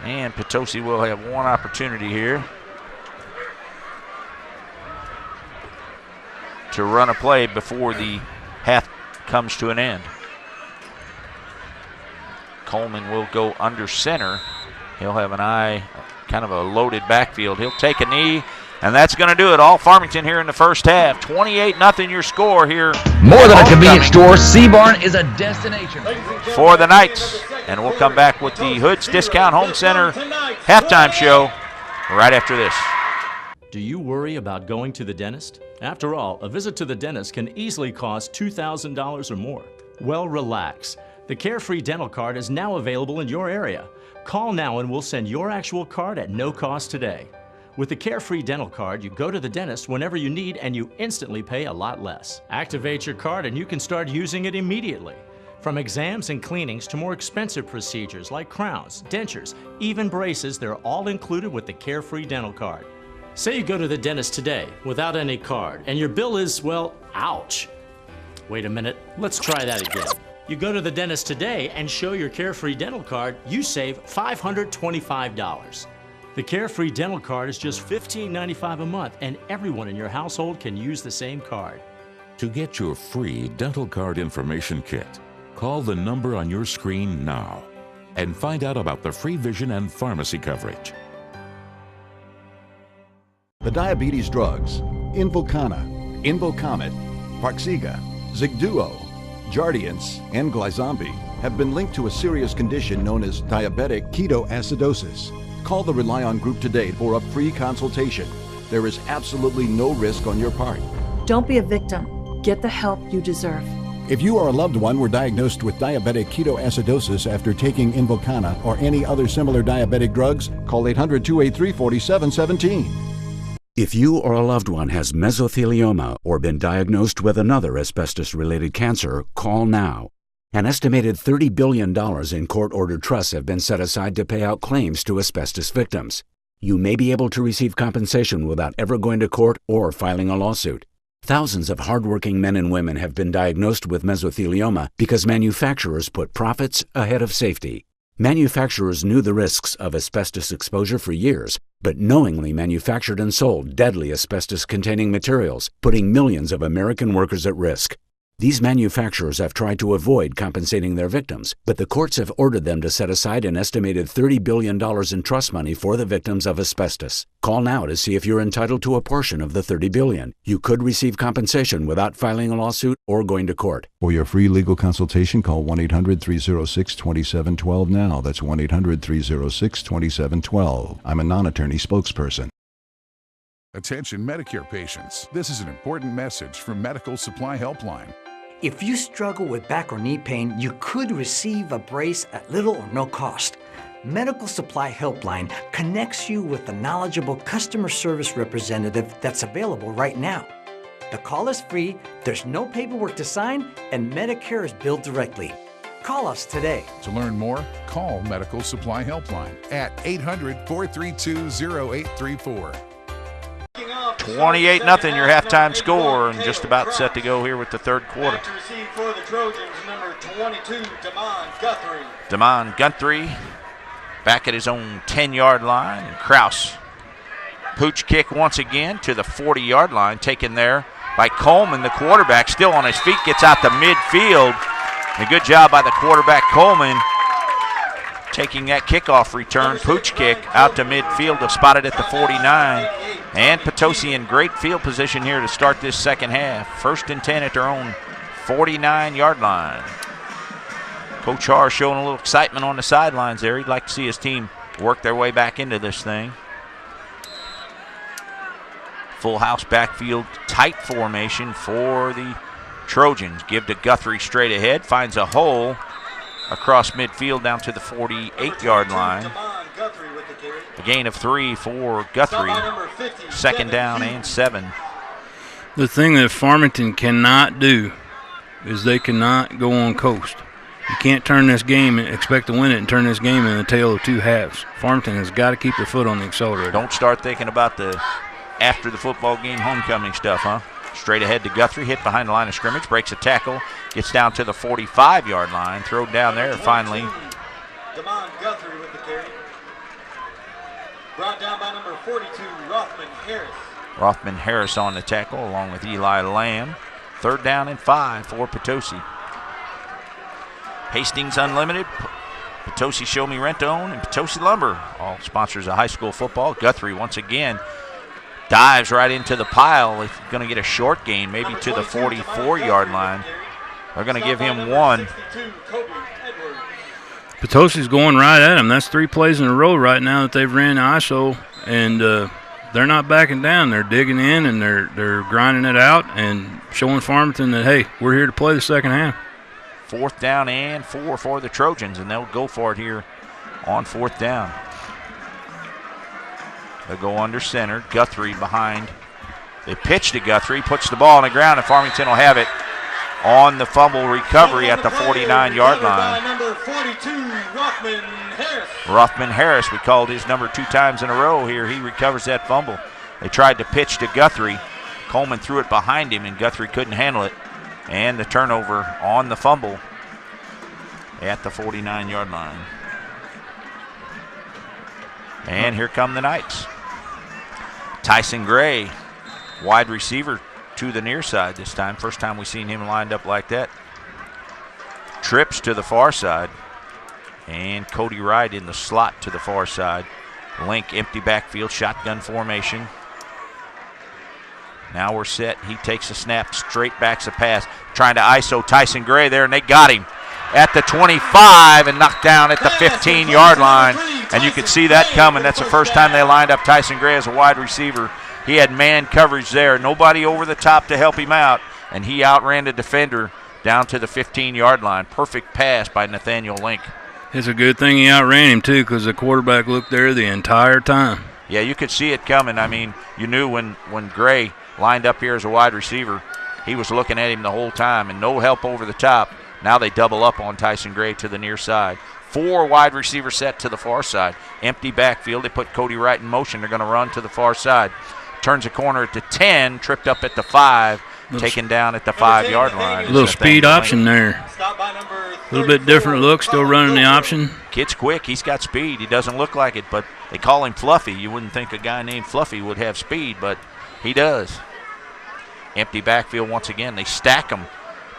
And Potosi will have one opportunity here to run a play before the half comes to an end. Coleman will go under center. He'll have an eye, kind of a loaded backfield. He'll take a knee, and that's going to do it. All Farmington here in the first half. 28-0 your score here. More than a convenience store, C-Barn is a destination for the Knights. And we'll come back with the Hoods Discount Home Center halftime show right after this. Do you worry about going to the dentist? After all, a visit to the dentist can easily cost $2,000 or more. Well, relax. The Carefree Dental Card is now available in your area. Call now and we'll send your actual card at no cost today. With the Carefree Dental Card, you go to the dentist whenever you need and you instantly pay a lot less. Activate your card and you can start using it immediately. From exams and cleanings to more expensive procedures like crowns, dentures, even braces, they're all included with the Carefree Dental Card. Say you go to the dentist today without any card and your bill is, well, ouch. Wait a minute, let's try that again. You go to the dentist today and show your Carefree Dental Card, you save $525. The Carefree Dental Card is just $15.95 a month and everyone in your household can use the same card. To get your free dental card information kit, call the number on your screen now and find out about the free vision and pharmacy coverage. The diabetes drugs, Invokana, Invocomet, Farxiga, Zigduo, Jardiance, and Glyzombi have been linked to a serious condition known as diabetic ketoacidosis. Call the Rely On Group today for a free consultation. There is absolutely no risk on your part. Don't be a victim. Get the help you deserve. If you or a loved one were diagnosed with diabetic ketoacidosis after taking Invokana or any other similar diabetic drugs, call 800-283-4717. If you or a loved one has mesothelioma or been diagnosed with another asbestos-related cancer, call now. An estimated $30 billion in court-ordered trusts have been set aside to pay out claims to asbestos victims. You may be able to receive compensation without ever going to court or filing a lawsuit. Thousands of hardworking men and women have been diagnosed with mesothelioma because manufacturers put profits ahead of safety. Manufacturers knew the risks of asbestos exposure for years, but knowingly manufactured and sold deadly asbestos-containing materials, putting millions of American workers at risk. These manufacturers have tried to avoid compensating their victims, but the courts have ordered them to set aside an estimated $30 billion in trust money for the victims of asbestos. Call now to see if you're entitled to a portion of the $30 billion. You could receive compensation without filing a lawsuit or going to court. For your free legal consultation, call 1-800-306-2712 now. That's 1-800-306-2712. I'm a non-attorney spokesperson. Attention Medicare patients. This is an important message from Medical Supply Helpline. If you struggle with back or knee pain, you could receive a brace at little or no cost. Medical Supply Helpline connects you with a knowledgeable customer service representative that's available right now. The call is free, there's no paperwork to sign, and Medicare is billed directly. Call us today. To learn more, call Medical Supply Helpline at 800-432-0834. 28-0 your halftime score, and just about set to go here with the third quarter. To receive for the Trojans, number 22, Damon Guthrie. Damon Guthrie back at his own 10-yard line, and Kraus. Pooch kick once again to the 40-yard line, taken there by Coleman, the quarterback, still on his feet, gets out to midfield. A good job by the quarterback, Coleman, taking that kickoff return, Pooch kick out to midfield, to spot it at the 49. And Potosi in great field position here to start this second half. 1st and 10 at their own 49-yard line. Coach Harr showing a little excitement on the sidelines there. He'd like to see his team work their way back into this thing. Full house backfield, tight formation for the Trojans. Give to Guthrie straight ahead, finds a hole across midfield down to the 48-yard line. A gain of 3 for Guthrie. 2nd down and 7. The thing that Farmington cannot do is they cannot go on coast. You can't turn this game and expect to win it and turn this game in the tail of two halves. Farmington has got to keep their foot on the accelerator. Don't start thinking about the after the football game homecoming stuff, huh? Straight ahead to Guthrie, hit behind the line of scrimmage, breaks a tackle, gets down to the 45-yard line, thrown down there finally. Damon Guthrie with the carry. Brought down by number 42, Rothman Harris. Rothman Harris on the tackle along with Eli Lamb. 3rd down and 5 for Potosi. Hastings Unlimited, Potosi Show Me Rent to Own, and Potosi Lumber, all sponsors of high school football. Guthrie once again dives right into the pile. He's going to get a short gain, maybe to the 44-yard line. They're going to give him 1. Potosi's going right at him. That's 3 plays in a row right now that they've ran ISO, and they're not backing down. They're digging in, and they're grinding it out and showing Farmington that, hey, we're here to play the second half. 4th down and 4 for the Trojans, and they'll go for it here on 4th down. They'll go under center. Guthrie behind. They pitch to Guthrie, puts the ball on the ground, and Farmington will have it on the fumble recovery at the 49-yard line. Number 42, Rothman Harris. Rothman Harris, we called his number 2 times in a row here. He recovers that fumble. They tried to pitch to Guthrie. Coleman threw it behind him, and Guthrie couldn't handle it. And the turnover on the fumble at the 49-yard line. And here come the Knights. Tyson Gray, wide receiver to the near side this time. First time we've seen him lined up like that. Trips to the far side. And Cody Wright in the slot to the far side. Link empty backfield, shotgun formation. Now we're set. He takes a snap, straight backs a pass. Trying to ISO Tyson Gray there, and they got him at the 25 and knocked down at the 15-yard line. And you could see that coming. That's the first time they lined up Tyson Gray as a wide receiver. He had man coverage there. Nobody over the top to help him out, and he outran the defender down to the 15-yard line. Perfect pass by Nathaniel Link. It's a good thing he outran him, too, because the quarterback looked there the entire time. Yeah, you could see it coming. I mean, you knew when Gray lined up here as a wide receiver, he was looking at him the whole time, and no help over the top. Now they double up on Tyson Gray to the near side. 4 wide receiver set to the far side. Empty backfield. They put Cody Wright in motion. They're going to run to the far side. Turns a corner at the 10, tripped up at the 5, taken down at the 5-yard line. A little speed option there. A little bit different look, still running the option. Kid's quick. He's got speed. He doesn't look like it, but they call him Fluffy. You wouldn't think a guy named Fluffy would have speed, but he does. Empty backfield once again. They stack him.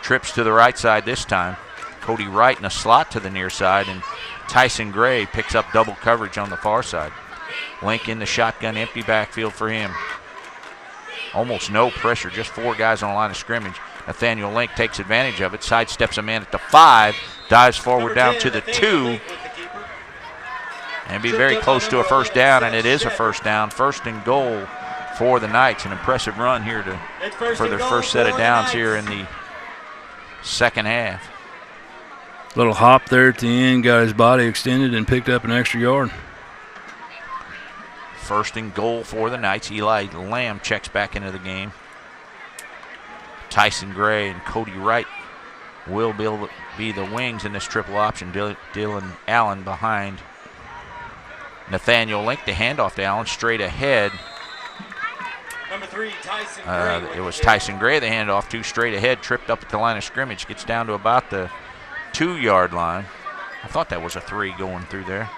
Trips to the right side this time. Cody Wright in a slot to the near side, and Tyson Gray picks up double coverage on the far side. Link in the shotgun, empty backfield for him. Almost no pressure, just 4 guys on the line of scrimmage. Nathaniel Link takes advantage of it, sidesteps a man at the 5, dives forward down to the 2, and be very close to a first down, and it is a first down. First and goal for the Knights. An impressive run here for their first set of downs here in the second half. Little hop there at the end, got his body extended and picked up an extra yard. First and goal for the Knights. Eli Lamb checks back into the game. Tyson Gray and Cody Wright will be the wings in this triple option. Dylan Allen behind Nathaniel Link. The handoff to Allen straight ahead. Number 3, Tyson Gray. It was Tyson Gray the handoff to straight ahead, tripped up at the line of scrimmage, gets down to about the 2-yard line. I thought that was a 3 going through there.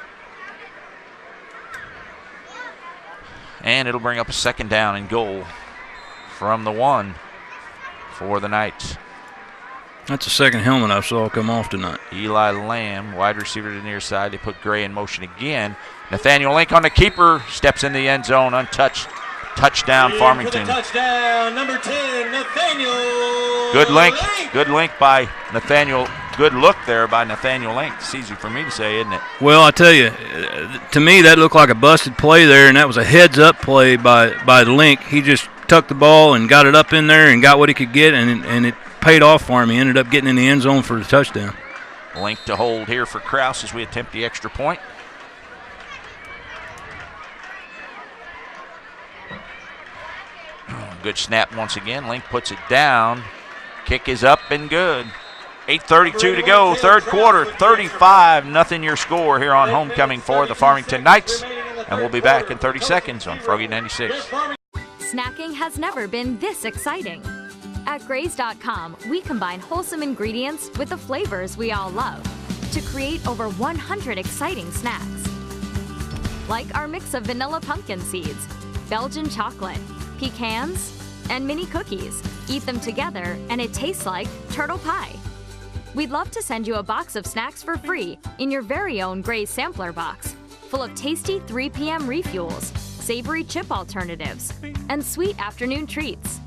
And it'll bring up a second down and goal from the 1 for the Knights. That's the second helmet I saw come off tonight. Eli Lamb, wide receiver to the near side. They put Gray in motion again. Nathaniel Link on the keeper, steps in the end zone untouched. Touchdown, Farmington. Touchdown, number 10, Nathaniel. Good link by Nathaniel. Good look there by Nathaniel Link. It's easy for me to say, isn't it? Well, I tell you, to me that looked like a busted play there, and that was a heads-up play by Link. He just tucked the ball and got it up in there and got what he could get, and it paid off for him. He ended up getting in the end zone for the touchdown. Link to hold here for Krause as we attempt the extra point. Good snap once again. Link puts it down. Kick is up and good. 8:32 to go, third quarter. 35-0 your score here on homecoming for the Farmington Knights. And we'll be back in 30 seconds on Froggy 96. Snacking has never been this exciting. At Graze.com, we combine wholesome ingredients with the flavors we all love to create over 100 exciting snacks. Like our mix of vanilla pumpkin seeds, Belgian chocolate, pecans, and mini cookies. Eat them together and it tastes like turtle pie. We'd love to send you a box of snacks for free in your very own Graze sampler box, full of tasty 3 p.m. refuels, savory chip alternatives, and sweet afternoon treats.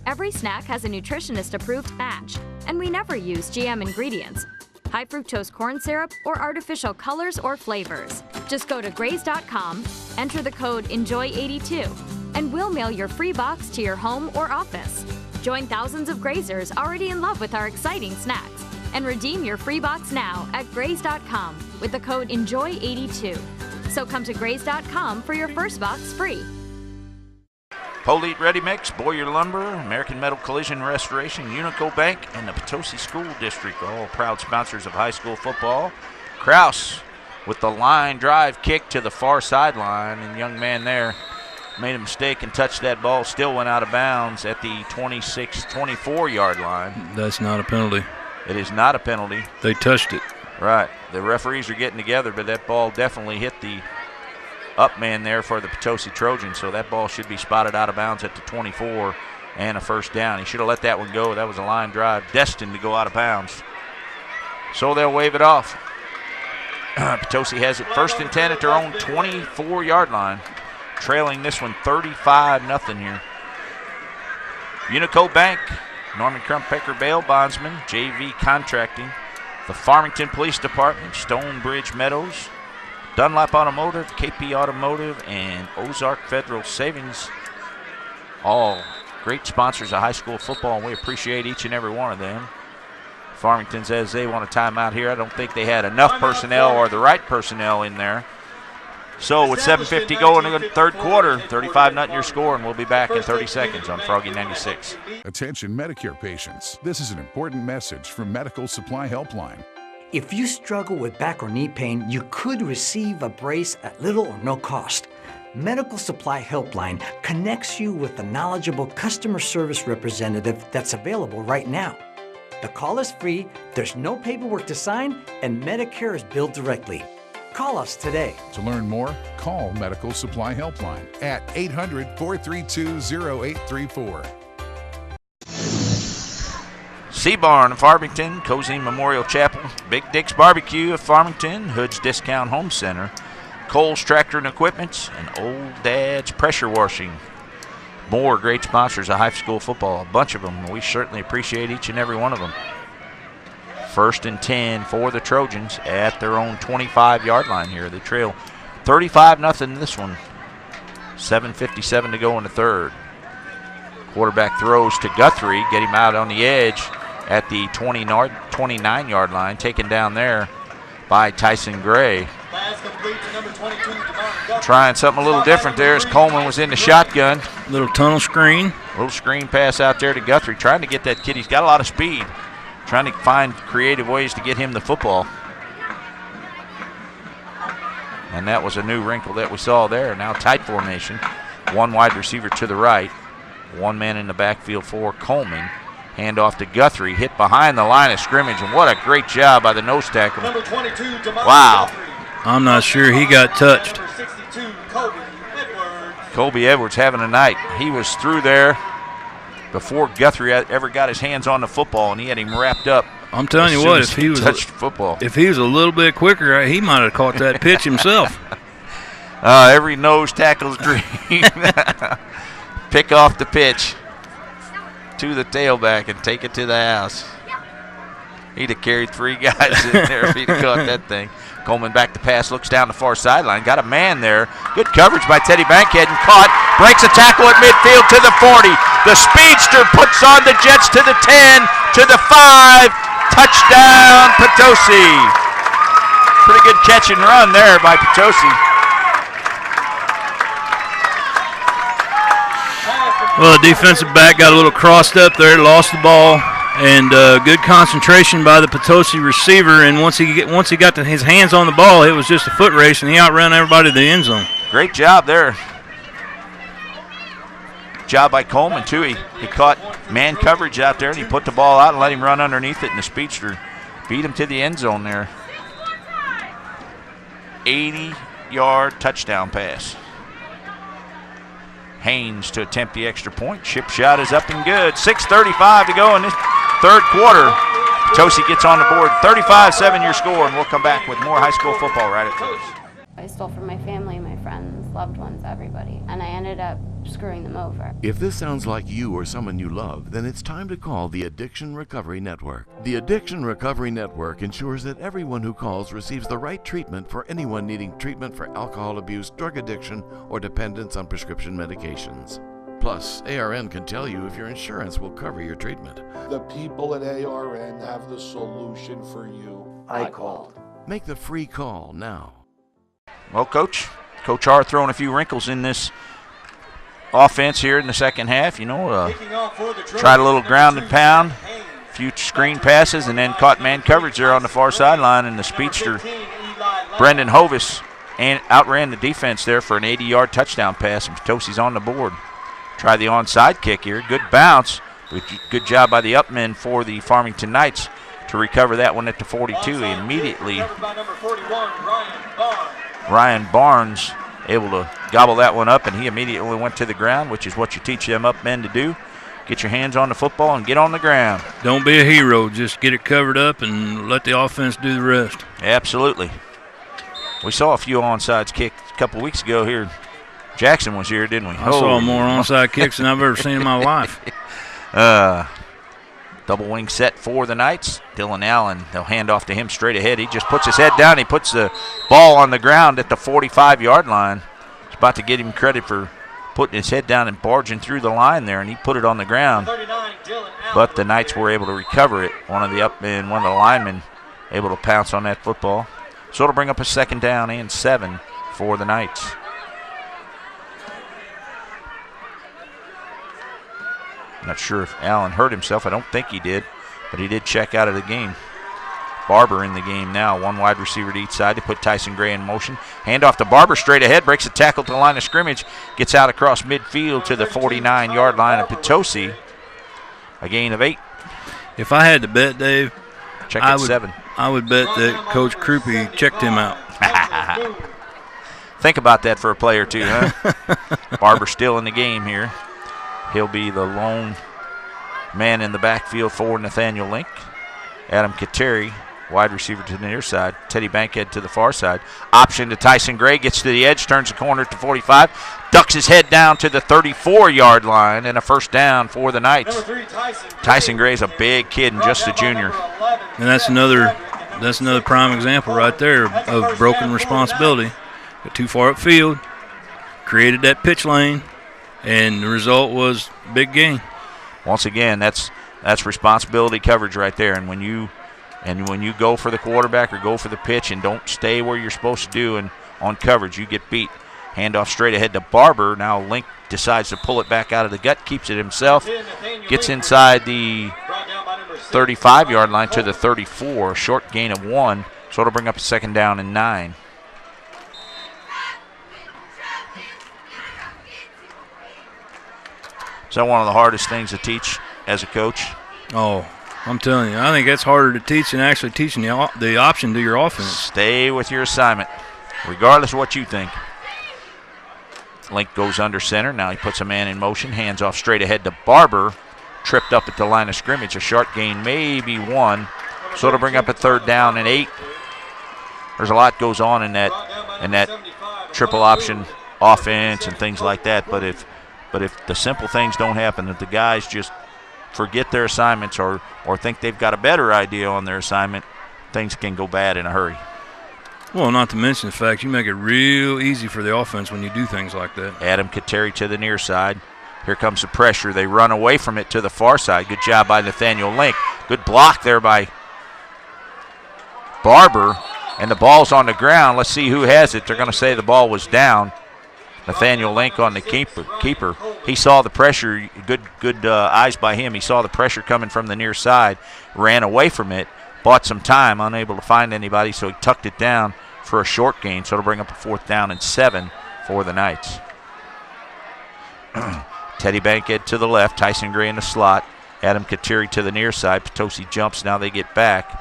Every snack has a nutritionist-approved match, and we never use GM ingredients, high fructose corn syrup, or artificial colors or flavors. Just go to Graze.com, enter the code ENJOY82, and we'll mail your free box to your home or office. Join thousands of Grazers already in love with our exciting snacks, and redeem your free box now at Graze.com with the code ENJOY82. So come to Graze.com for your first box free. Polite Ready Mix, Boyer Lumber, American Metal Collision Restoration, Unico Bank, and the Potosi School District, all proud sponsors of high school football. Krause with the line drive kick to the far sideline, and young man there made a mistake and touched that ball, still went out of bounds at the 24-yard line. That's not a penalty. It is not a penalty. They touched it. Right. The referees are getting together, but that ball definitely hit the up man there for the Potosi Trojans, so that ball should be spotted out of bounds at the 24 and a first down. He should have let that one go. That was a line drive destined to go out of bounds. So they'll wave it off. Potosi has it first and 10 at their own 24-yard line, trailing this one 35-0 here. Unico Bank, Norman Crumpecker Bail Bondsman, JV Contracting, the Farmington Police Department, Stonebridge Meadows, Dunlap Automotive, KP Automotive, and Ozark Federal Savings, all great sponsors of high school football, and we appreciate each and every one of them. Farmington says they want a timeout here. I don't think they had enough personnel or the right personnel in there. So with 7:50 going in the third quarter, 35-0 your score, and we'll be back in 30 seconds on Froggy 96. Attention Medicare patients. This is an important message from Medical Supply Helpline. If you struggle with back or knee pain, you could receive a brace at little or no cost. Medical Supply Helpline connects you with a knowledgeable customer service representative that's available right now. The call is free, there's no paperwork to sign, and Medicare is billed directly. Call us today. To learn more, call Medical Supply Helpline at 800-432-0834. C-Barn of Farmington, Cozy Memorial Chapel, Big Dick's Barbecue of Farmington, Hood's Discount Home Center, Cole's Tractor and Equipment, and Old Dad's Pressure Washing. More great sponsors of high school football, a bunch of them. We certainly appreciate each and every one of them. 1st and 10 for the Trojans at their own 25-yard line here. They trail 35-0 this one. 7:57 to go in the third. Quarterback throws to Guthrie, get him out on the edge at the 29-yard line, taken down there by Tyson Gray. Trying something a little different there as Coleman was in the shotgun. Little tunnel screen. Little screen pass out there to Guthrie, trying to get that kid. He's got a lot of speed. Trying to find creative ways to get him the football. And that was a new wrinkle that we saw there. Now tight formation. One wide receiver to the right. One man in the backfield for Coleman. Handoff to Guthrie. Hit behind the line of scrimmage. And what a great job by the nose tackle. Number 22, wow. I'm not sure he got touched. Number 62, Edwards. Colby Edwards having a night. He was through there before Guthrie ever got his hands on the football, and he had him wrapped up. I'm telling you what, if he was touched football, if he was a little bit quicker, he might have caught that pitch himself. Every nose tackle's dream. Pick off the pitch to the tailback and take it to the house. He'd have carried 3 guys in there if he'd caught that thing. Coleman back to pass, looks down the far sideline. Got a man there. Good coverage by Teddy Bankhead and caught. Breaks a tackle at midfield to the 40. The speedster puts on the Jets to the 10, to the 5. Touchdown, Potosi. Pretty good catch and run there by Potosi. Well, the defensive back got a little crossed up there, lost the ball. And good concentration by the Potosi receiver. And once he got his hands on the ball, it was just a foot race, and he outran everybody to the end zone. Great job there. Job by Coleman, too. He caught man coverage out there, and he put the ball out and let him run underneath it, and the speedster beat him to the end zone there. 80-yard touchdown pass. Haynes to attempt the extra point. Chip shot is up and good. 6:35 to go in this third quarter. Potosi gets on the board. 35-7 your score, and we'll come back with more high school football right after this. I stole from my family, my friends, loved ones, everybody, and I ended up screwing them over. If this sounds like you or someone you love, then it's time to call the Addiction Recovery Network. The Addiction Recovery Network ensures that everyone who calls receives the right treatment for anyone needing treatment for alcohol abuse, drug addiction, or dependence on prescription medications. Plus, ARN can tell you if your insurance will cover your treatment. The people at ARN have the solution for you. I called. Make the free call now. Well, Coach R throwing a few wrinkles in this offense here in the second half. You know, tried a little ground and pound, a few screen passes, and then caught man coverage there on the far sideline, and the speedster, Brendan Hovis, outran the defense there for an 80-yard touchdown pass, and Potosi's on the board. Try the onside kick here. Good bounce. Good job by the upmen for the Farmington Knights to recover that one at the 42. Immediately, Ryan Barnes able to gobble that one up, and he immediately went to the ground, which is what you teach them up men to do. Get your hands on the football and get on the ground. Don't be a hero. Just get it covered up and let the offense do the rest. Absolutely. We saw a few onsides kicked a couple weeks ago here. Jackson was here, didn't we? I saw more onside kicks than I've ever seen in my life. Double wing set for the Knights. Dylan Allen, they'll hand off to him straight ahead. He just puts his head down. He puts the ball on the ground at the 45-yard line. It's about to get him credit for putting his head down and barging through the line there, and he put it on the ground. But the Knights were able to recover it. One of the linemen able to pounce on that football. So it'll bring up a 2nd down and 7 for the Knights. Not sure if Allen hurt himself. I don't think he did, but he did check out of the game. Barber in the game now. One wide receiver to each side. They put Tyson Gray in motion. Hand off to Barber straight ahead. Breaks a tackle to the line of scrimmage. Gets out across midfield to the 49-yard line of Potosi. A gain of 8. If I had to bet, Dave, check at 7. I would bet that Coach Krupe checked him out. Think about that for a play or two, huh? Barber still in the game here. He'll be the lone man in the backfield for Nathaniel Link. Adam Kateri, wide receiver to the near side. Teddy Bankhead to the far side. Option to Tyson Gray. Gets to the edge, turns the corner to 45. Ducks his head down to the 34-yard line, and a first down for the Knights. Tyson Gray's a big kid and just a junior. And that's another prime example right there of broken responsibility. Got too far upfield, created that pitch lane, and the result was big gain. Once again, that's responsibility coverage right there. And when you go for the quarterback or go for the pitch and don't stay where you're supposed to do and on coverage, you get beat. Handoff straight ahead to Barber. Now Link decides to pull it back out of the gut, keeps it himself, gets inside the 35-yard line to the 34. Short gain of 1, so it'll bring up a second down and 9. Is that one of the hardest things to teach as a coach? Oh, I'm telling you, I think that's harder to teach than actually teaching the option to your offense. Stay with your assignment, regardless of what you think. Link goes under center. Now he puts a man in motion. Hands off straight ahead to Barber. Tripped up at the line of scrimmage. A short gain, maybe 1. So it'll bring up a third down and 8. There's a lot goes on in that triple option offense and things like that. But if the simple things don't happen, if the guys just forget their assignments or think they've got a better idea on their assignment, things can go bad in a hurry. Well, not to mention the fact you make it real easy for the offense when you do things like that. Adam Kateri to the near side. Here comes the pressure. They run away from it to the far side. Good job by Nathaniel Link. Good block there by Barber. And the ball's on the ground. Let's see who has it. They're going to say the ball was down. Nathaniel Link on the keeper. He saw the pressure. Good eyes by him. He saw the pressure coming from the near side. Ran away from it. Bought some time. Unable to find anybody, so he tucked it down for a short gain. So it'll bring up a fourth down and 7 for the Knights. Teddy Bankhead to the left. Tyson Gray in the slot. Adam Kateri to the near side. Potosi jumps. Now they get back.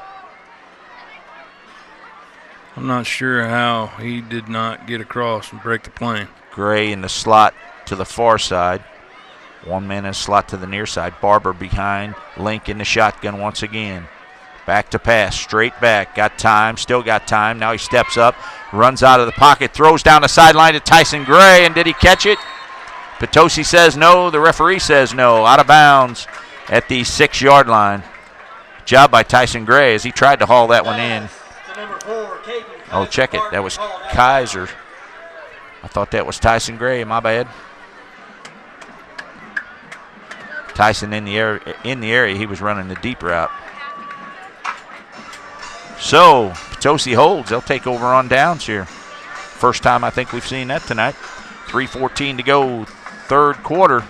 I'm not sure how he did not get across and break the plane. Gray in the slot to the far side. One man in the slot to the near side. Barber behind. Link in the shotgun once again. Back to pass. Straight back. Got time. Still got time. Now he steps up. Runs out of the pocket. Throws down the sideline to Tyson Gray. And did he catch it? Potosi says no. The referee says no. Out of bounds at the 6-yard line. Job by Tyson Gray as he tried to haul that one in. Oh, check it. That was Kaiser. I thought that was Tyson Gray. My bad. Tyson in the area. He was running the deep route. So Potosi holds. They'll take over on downs here. First time I think we've seen that tonight. 3:14 to go, third quarter.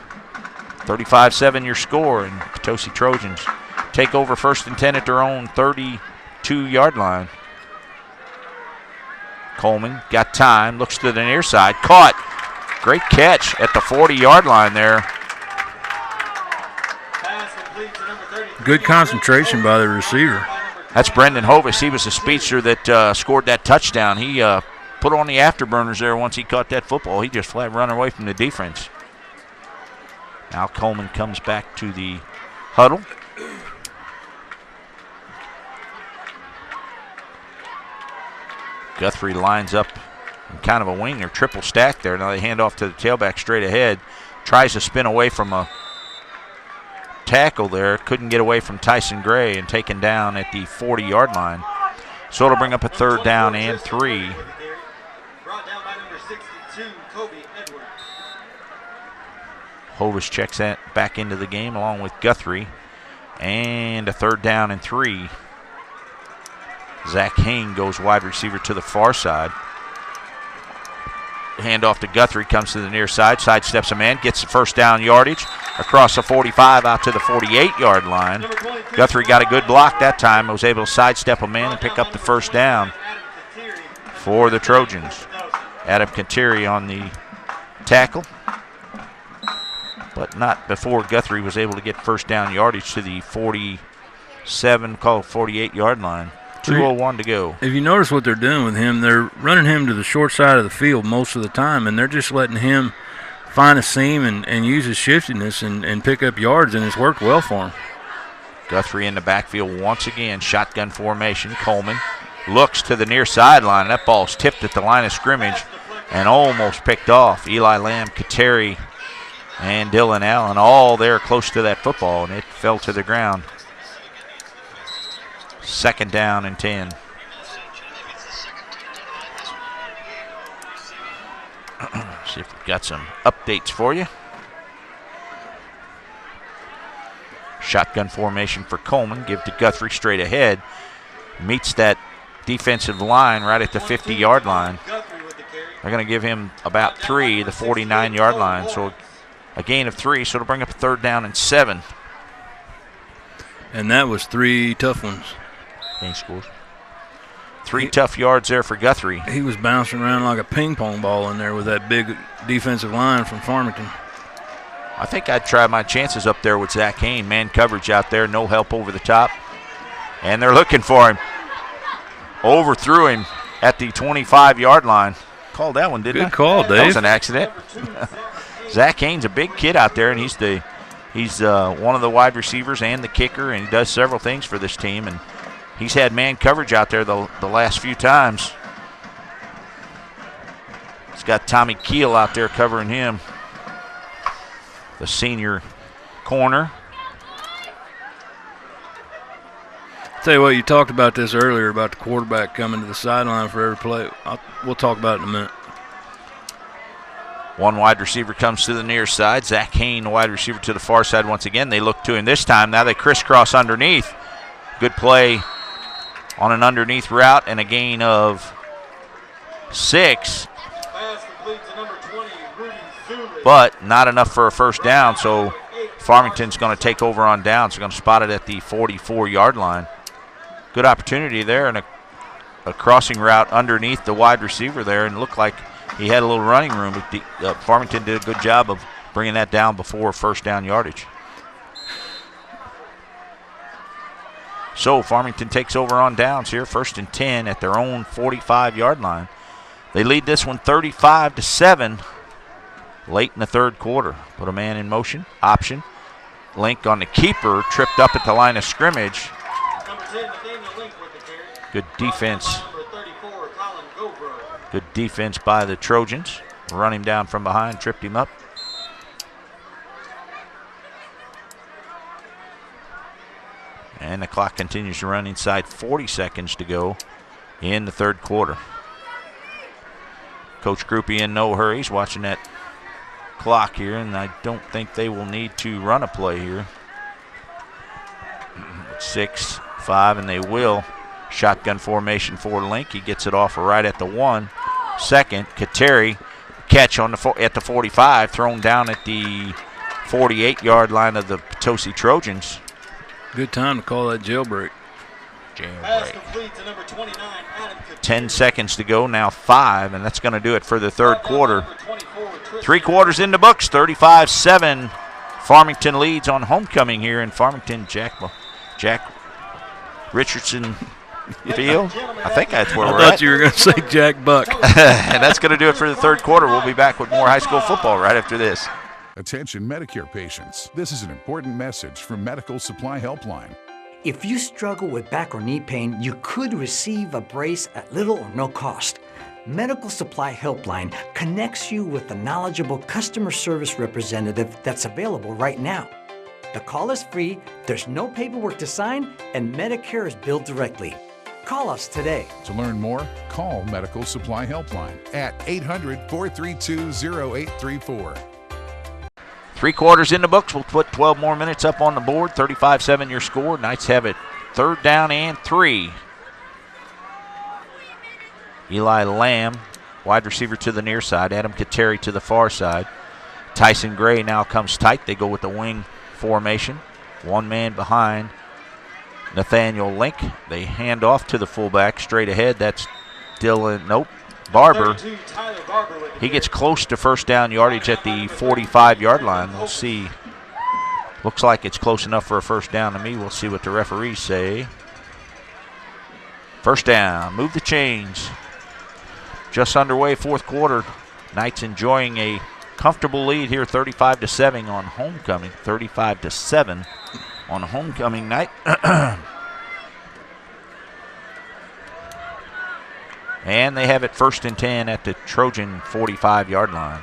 35-7 your score, and Potosi Trojans take over first and 10 at their own 32-yard line. Coleman got time, looks to the near side, caught. Great catch at the 40-yard line there. Good concentration by the receiver. That's Brendan Hovis. He was the speedster that scored that touchdown. He put on the afterburners there once he caught that football. He just flat run away from the defense. Now Coleman comes back to the huddle. Guthrie lines up in kind of a wing or triple stack there. Now they hand off to the tailback straight ahead. Tries to spin away from a tackle there. Couldn't get away from Tyson Gray and taken down at the 40-yard line. So it'll bring up a third down and 3. Hovis checks that back into the game along with Guthrie. And a third down and 3. Zach Hain goes wide receiver to the far side. handoff to Guthrie, comes to the near side, sidesteps a man, gets the first down yardage across the 45 out to the 48-yard line. Guthrie got a good block that time, was able to sidestep a man and pick up the first down for the Trojans. Adam Kateri on the tackle, but not before Guthrie was able to get first down yardage to the 48-yard line. 2:01 to go. If you notice what they're doing with him, they're running him to the short side of the field most of the time, and they're just letting him find a seam and use his shiftiness and pick up yards, and it's worked well for him. Guthrie in the backfield once again, shotgun formation. Coleman looks to the near sideline. That ball's tipped at the line of scrimmage and almost picked off. Eli Lamb, Kateri, and Dylan Allen all there close to that football, and it fell to the ground. Second down and 10. See if we've got some updates for you. Shotgun formation for Coleman. Give to Guthrie straight ahead. Meets that defensive line right at the 50-yard line. They're going to give him about 3, the 49-yard line. So a gain of 3, so it'll bring up a 3rd down and 7. And that was 3 tough ones. He scores. 3 tough yards there for Guthrie. He was bouncing around like a ping pong ball in there with that big defensive line from Farmington. I think I'd try my chances up there with Zach Hain. Man coverage out there, no help over the top. And they're looking for him. Overthrew him at the 25-yard line. Called that one, didn't I? Good call, Dave. That was an accident. Zach Hain's a big kid out there, and he's one of the wide receivers and the kicker, and he does several things for this team. And he's had man coverage out there the last few times. He's got Tommy Keel out there covering him, the senior corner. Tell you what, you talked about this earlier about the quarterback coming to the sideline for every play. We'll talk about it in a minute. One wide receiver comes to the near side. Zach Hain, the wide receiver, to the far side once again. They look to him this time. Now they crisscross underneath. Good play on an underneath route and a gain of 6. But not enough for a first down, so Farmington's going to take over on downs. They're going to spot it at the 44-yard line. Good opportunity there and a crossing route underneath the wide receiver there, and looked like he had a little running room. Farmington did a good job of bringing that down before first down yardage. So Farmington takes over on downs here, 1st and 10 at their own 45-yard line. They lead this one 35-7 late in the 3rd quarter. Put a man in motion, option. Link on the keeper, tripped up at the line of scrimmage. Good defense. Good defense by the Trojans. Run him down from behind, tripped him up. And the clock continues to run inside 40 seconds to go in the 3rd quarter. Coach Groupie in no hurry. He's watching that clock here, and I don't think they will need to run a play here. 6-5, and they will. Shotgun formation for Link. He gets it off right at the 1. Second, Kateri catch on at the 45, thrown down at the 48-yard line of the Potosi Trojans. Good time to call that jailbreak. 10 seconds to go, now 5, and that's going to do it for the 3rd quarter. 3 quarters in the books, 35-7. Farmington leads on homecoming here in Farmington. Jack Richardson Field. I think that's where we're at. I thought you were going to say Jack Buck. And that's going to do it for the 3rd quarter. We'll be back with more high school football right after this. Attention Medicare patients. This is an important message from Medical Supply Helpline. If you struggle with back or knee pain, you could receive a brace at little or no cost. Medical Supply Helpline connects you with a knowledgeable customer service representative that's available right now. The call is free, there's no paperwork to sign, and Medicare is billed directly. Call us today. To learn more, call Medical Supply Helpline at 800-432-0834. 3 quarters in the books. We'll put 12 more minutes up on the board. 35-7 your score. Knights have it 3rd down and 3. Eli Lamb wide receiver to the near side. Adam Kateri to the far side. Tyson Gray now comes tight. They go with the wing formation. One man behind Nathaniel Link. They hand off to the fullback straight ahead. That's Dylan. Nope. Barber. He gets close to first down yardage at the 45-yard line. We'll see. Looks like it's close enough for a first down to me. We'll see what the referees say. First down. Move the chains. Just underway, fourth quarter. Knights enjoying a comfortable lead here, 35-7 on homecoming. 35-7 on homecoming night. And they have it 1st and 10 at the Trojan 45-yard line.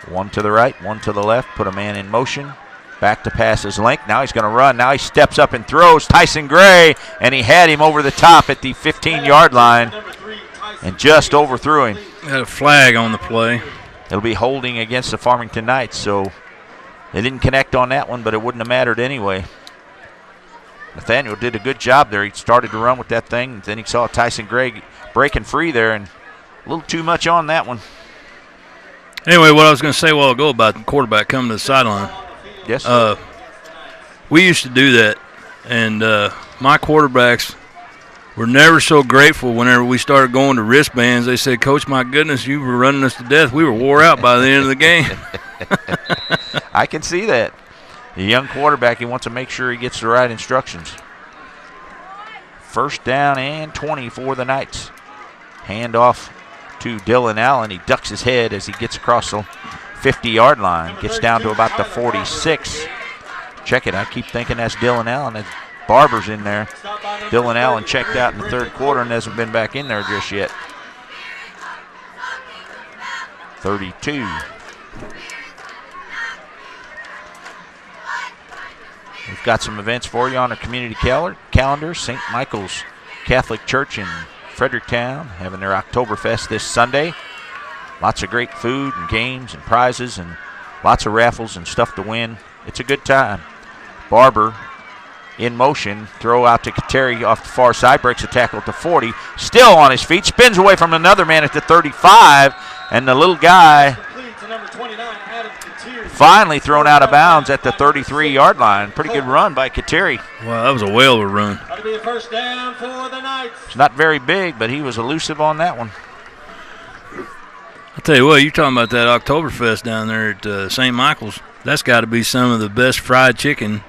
One to the right, one to the left. Put a man in motion. Back to pass is Link. Now he's going to run. Now he steps up and throws. Tyson Gray, and he had him over the top at the 15-yard line and just overthrew him. Had a flag on the play. It'll be holding against the Farmington Knights, so they didn't connect on that one, but it wouldn't have mattered anyway. Nathaniel did a good job there. He started to run with that thing, and then he saw Tyson Gray breaking free there, and a little too much on that one. Anyway, what I was going to say a while ago about the quarterback coming to the sideline. Yes. We used to do that, and my quarterbacks were never so grateful whenever we started going to wristbands. They said, "Coach, my goodness, you were running us to death. We were wore out by the end of the game." I can see that. The young quarterback, he wants to make sure he gets the right instructions. First down and 20 for the Knights. Hand off to Dylan Allen. He ducks his head as he gets across the 50-yard line. Gets down to about the 46. Check it. I keep thinking that's Dylan Allen. Barber's in there. Dylan Allen checked out in the third quarter and hasn't been back in there just yet. 32. We've got some events for you on our community calendar. St. Michael's Catholic Church in Fredericktown having their Oktoberfest this Sunday. Lots of great food and games and prizes and lots of raffles and stuff to win. It's a good time. Barber in motion, throw out to Kateri off the far side, breaks a tackle at the 40, still on his feet, spins away from another man at the 35, and the little guy finally thrown out of bounds at the 33-yard line. Pretty good run by Kateri. Wow, that was a whale of a run. That'll be a first down for the Knights. It's not very big, but he was elusive on that one. I'll tell you what, you're talking about that Oktoberfest down there at St. Michael's. That's got to be some of the best fried chicken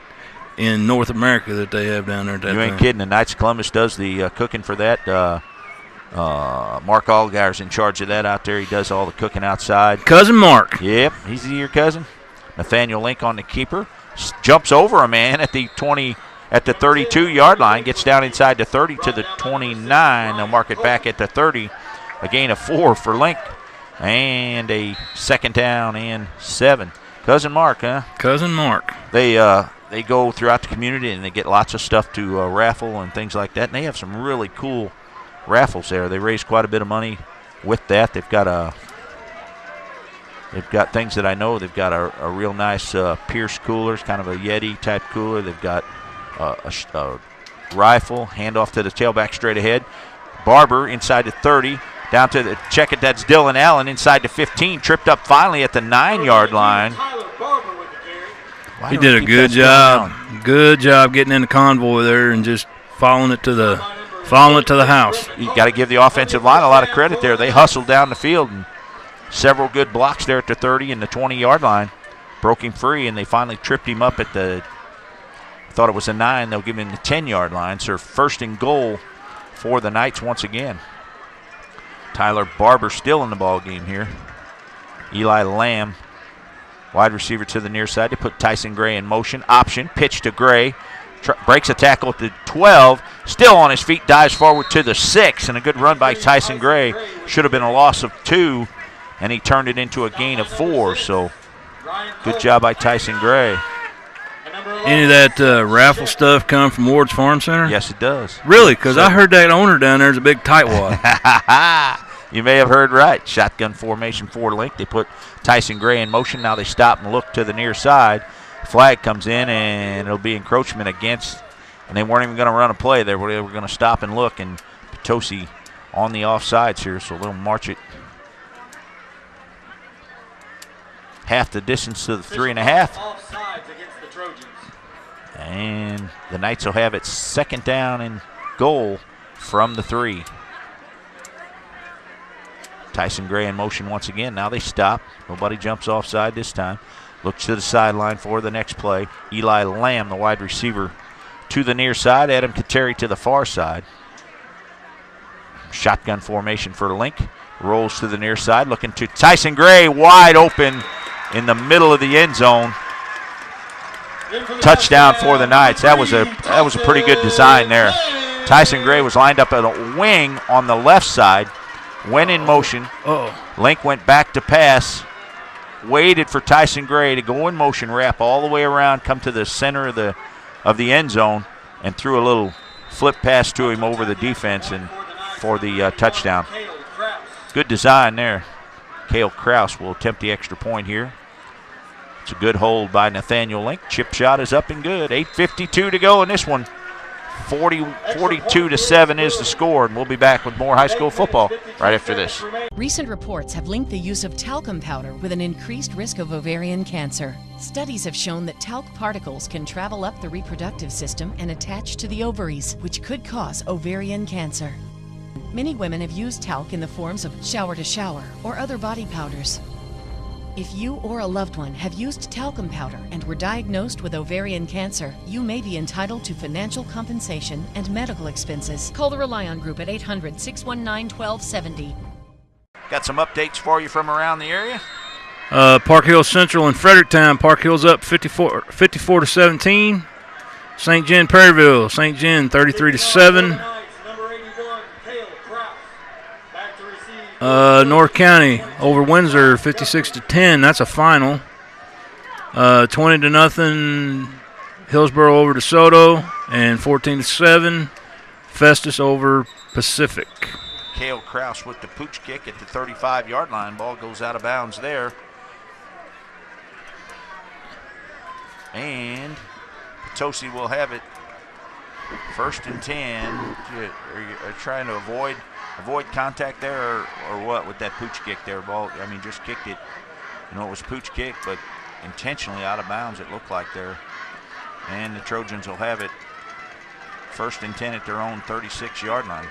in North America that they have down there at that You ain't kidding. The Knights of Columbus does the cooking for that. Mark Allgaier's in charge of that out there. He does all the cooking outside. Cousin Mark. Yep, he's your cousin. Nathaniel Link on the keeper. Jumps over a man at the 32-yard line. Gets down inside the 30 to the 29. They'll mark it back at the 30. A gain of 4 for Link. And a second down and 7. Cousin Mark, huh? Cousin Mark. They go throughout the community and they get lots of stuff to raffle and things like that. And they have some really cool raffles there. They raise quite a bit of money with that. They've got things that I know. They've got a real nice Pierce cooler, it's kind of a Yeti type cooler. They've got a rifle, handoff to the tailback straight ahead. Barber inside the 30. Down to the check it. That's Dylan Allen inside the 15. Tripped up finally at the 9-yard line. He did a good job. Good job getting in the convoy there and just following it to the house. You got to give the offensive line a lot of credit there. They hustled down the field and several good blocks there at the 30 and the 20-yard line. Broke him free and they finally tripped him up at the. Thought it was a 9. They'll give him the 10-yard line. So first and goal for the Knights once again. Tyler Barber still in the ball game here. Eli Lamb, wide receiver to the near side. They put Tyson Gray in motion. Option, pitch to Gray. Breaks a tackle at the 12. Still on his feet, dives forward to the 6. And a good run by Tyson Gray. Should have been a loss of 2, and he turned it into a gain of 4. So good job by Tyson Gray. Any of that raffle stuff come from Ward's Farm Center? Yes, it does. Really? Because I heard that owner down there is a big tightwad. You may have heard right. Shotgun formation for Link. They put Tyson Gray in motion. Now they stop and look to the near side. Flag comes in, and it'll be encroachment against. And they weren't even going to run a play. They were going to stop and look, and Potosi on the offsides here, so they'll march it half the distance to the 3.5. Offsides against the Trojans. And the Knights will have it second down and goal from the 3. Tyson Gray in motion once again. Now they stop. Nobody jumps offside this time. Looks to the sideline for the next play. Eli Lamb, the wide receiver, to the near side. Adam Kateri to the far side. Shotgun formation for Link. Rolls to the near side. Looking to Tyson Gray, wide open in the middle of the end zone. Touchdown for the Knights. That was a pretty good design there. Tyson Gray was lined up at a wing on the left side. Went in motion. Link went back to pass. Waited for Tyson Gray to go in motion, wrap all the way around, come to the center of the end zone, and threw a little flip pass to him over the defense and for the touchdown. Good design there. Cale Kraus will attempt the extra point here. It's a good hold by Nathaniel Link. Chip shot is up and good. 8:52 to go in this one. 42-7 is the score, and we'll be back with more high school football right after this. Recent reports have linked the use of talcum powder with an increased risk of ovarian cancer. Studies have shown that talc particles can travel up the reproductive system and attach to the ovaries, which could cause ovarian cancer. Many women have used talc in the forms of shower-to-shower or other body powders. If you or a loved one have used talcum powder and were diagnosed with ovarian cancer, you may be entitled to financial compensation and medical expenses. Call the Rely On Group at 800-619-1270. Got some updates for you from around the area. Park Hill Central and Fredericktown. Park Hill's up 54-17. St. John Perryville. St. John 33-7. North County over Windsor 56-10. That's a final. 20-0. Hillsborough over DeSoto, and 14-7. Festus over Pacific. Cale Kraus with the pooch kick at the 35-yard line. Ball goes out of bounds there. And Potosi will have it. 1st and 10. Are you trying to avoid contact there or what with that pooch kick there? Ball, I mean, just kicked it. You know, it was pooch kick, but intentionally out of bounds it looked like there. And the Trojans will have it 1st and 10 at their own 36-yard line.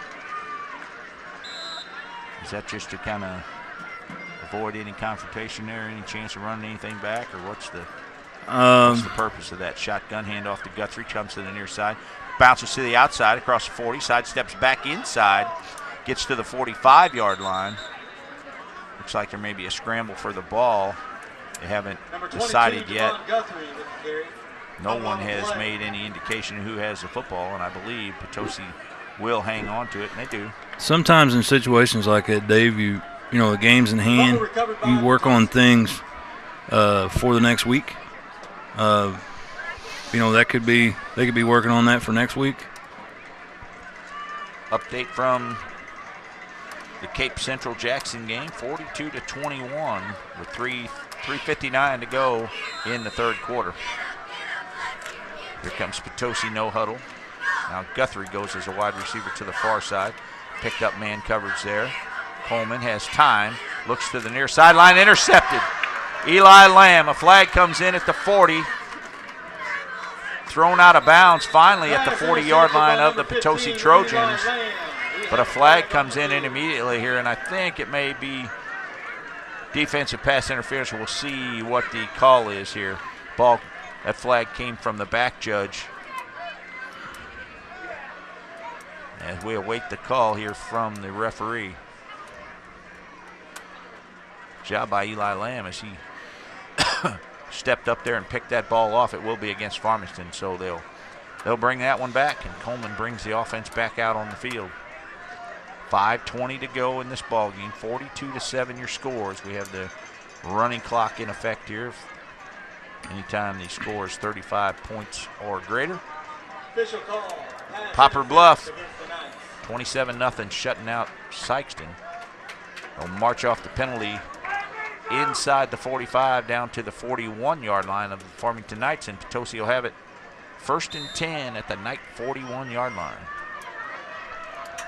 Is that just to kind of avoid any confrontation there, any chance of running anything back, or what's the purpose of that? Shotgun handoff to Guthrie, comes to the near side, bounces to the outside across the 40, sidesteps back inside, gets to the 45-yard line. Looks like there may be a scramble for the ball. They haven't decided yet. No one has made any indication of who has the football, and I believe Potosi will hang on to it, and they do. Sometimes in situations like that, Dave, you know, the game's in hand. You work on things for the next week. You know, they could be working on that for next week. Update from the Cape Central Jackson game, 42-21 with 3:59 to go in the third quarter. Here comes Potosi, no huddle. Now Guthrie goes as a wide receiver to the far side. Picked up man coverage there. Coleman has time, looks to the near sideline, intercepted. Eli Lamb, a flag comes in at the 40. Thrown out of bounds finally at the 40-yard line of the Potosi Trojans. But a flag comes in immediately here, and I think it may be defensive pass interference. We'll see what the call is here. That flag came from the back judge. As we await the call here from the referee. Job by Eli Lamb as he stepped up there and picked that ball off. It will be against Farmington, so they'll bring that one back, and Coleman brings the offense back out on the field. 5:20 to go in this ball game. 42-7 your scores. We have the running clock in effect here. Anytime the score is 35 points or greater. Official call. Popper Bluff, 27-0, shutting out Sykeston. They'll march off the penalty inside the 45 down to the 41-yard line of the Farmington Knights, and Potosi will have it 1st and 10 at the Knight 41-yard line.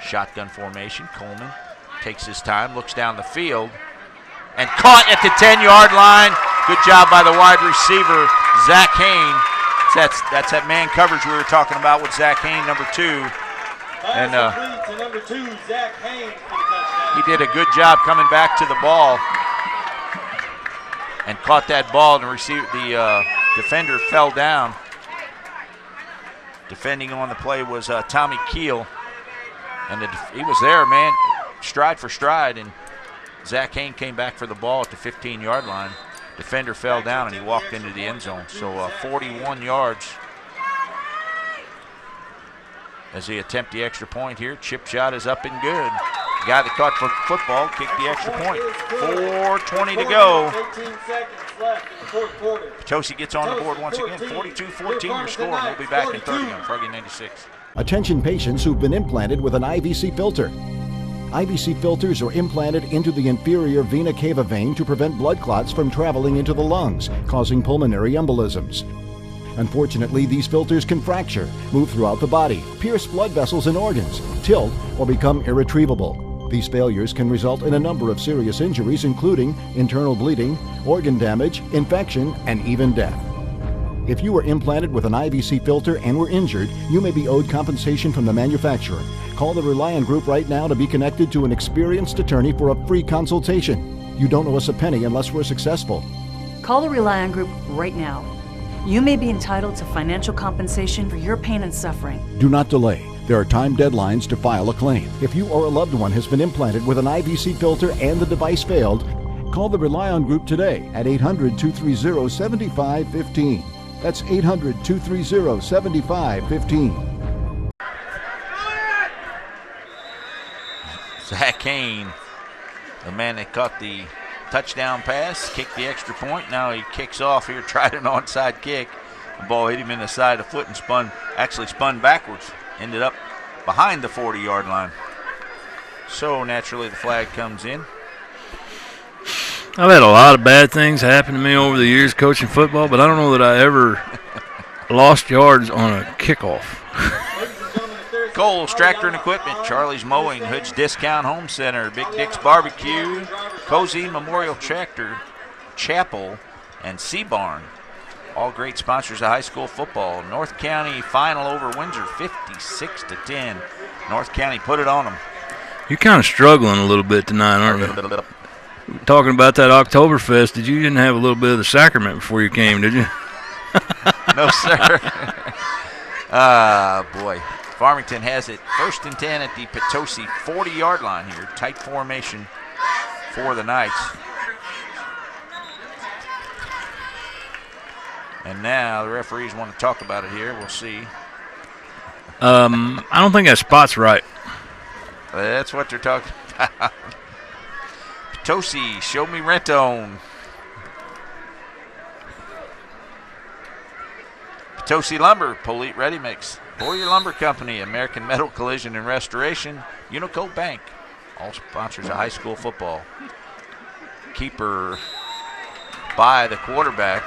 Shotgun formation. Coleman takes his time, looks down the field, and caught at the 10-yard line. Good job by the wide receiver, Zach Hain. That's that man coverage we were talking about with Zach Hain, number 2. And to number 2, Zach Hain for the touchdown. he did a good job coming back to the ball and caught that ball, and the defender fell down. Defending on the play was Tommy Keel, and he was there, man, stride for stride, and Zach Hain came back for the ball at the 15-yard line. Defender fell down, and he walked into the end zone. So 41 yards as they attempt the extra point here. Chip shot is up and good. The guy that caught football kicked the extra point. 4:20 to go. 18 seconds left in the fourth quarter. Potosi gets on the board once again. 42-14 your score. We'll be back in 30 on Froggy 96. Attention patients who've been implanted with an IVC filter. IVC filters are implanted into the inferior vena cava vein to prevent blood clots from traveling into the lungs, causing pulmonary embolisms. Unfortunately, these filters can fracture, move throughout the body, pierce blood vessels and organs, tilt, or become irretrievable. These failures can result in a number of serious injuries, including internal bleeding, organ damage, infection, and even death. If you were implanted with an IVC filter and were injured, you may be owed compensation from the manufacturer. Call the Reliant Group right now to be connected to an experienced attorney for a free consultation. You don't owe us a penny unless we're successful. Call the Reliant Group right now. You may be entitled to financial compensation for your pain and suffering. Do not delay. There are time deadlines to file a claim. If you or a loved one has been implanted with an IVC filter and the device failed, call the Reliant Group today at 800-230-7515. That's 800-230-7515. Zach Hain, the man that caught the touchdown pass, kicked the extra point. Now he kicks off here, tried an onside kick. The ball hit him in the side of the foot and spun backwards. Ended up behind the 40-yard line. So naturally the flag comes in. I've had a lot of bad things happen to me over the years coaching football, but I don't know that I ever lost yards on a kickoff. Coles Tractor and Equipment, Charlie's Mowing, Hood's Discount Home Center, Big Dick's Barbecue, Cozy Memorial Tractor, Chapel, and Sea-Barn. All great sponsors of high school football. North County final over Windsor, 56-10. North County put it on them. You're kind of struggling a little bit tonight, aren't you? Talking about that Oktoberfest, you didn't have a little bit of the sacrament before you came, did you? No, sir. Boy. Farmington has it 1st and 10 at the Potosi 40-yard line here. Tight formation for the Knights. And now the referees want to talk about it here. We'll see. I don't think that spot's right. That's what they're talking about. Potosi, show me Rentone. Potosi Lumber, Polite Ready Mix. Boyer Lumber Company, American Metal Collision and Restoration, Unico Bank. All sponsors of high school football. Keeper by the quarterback.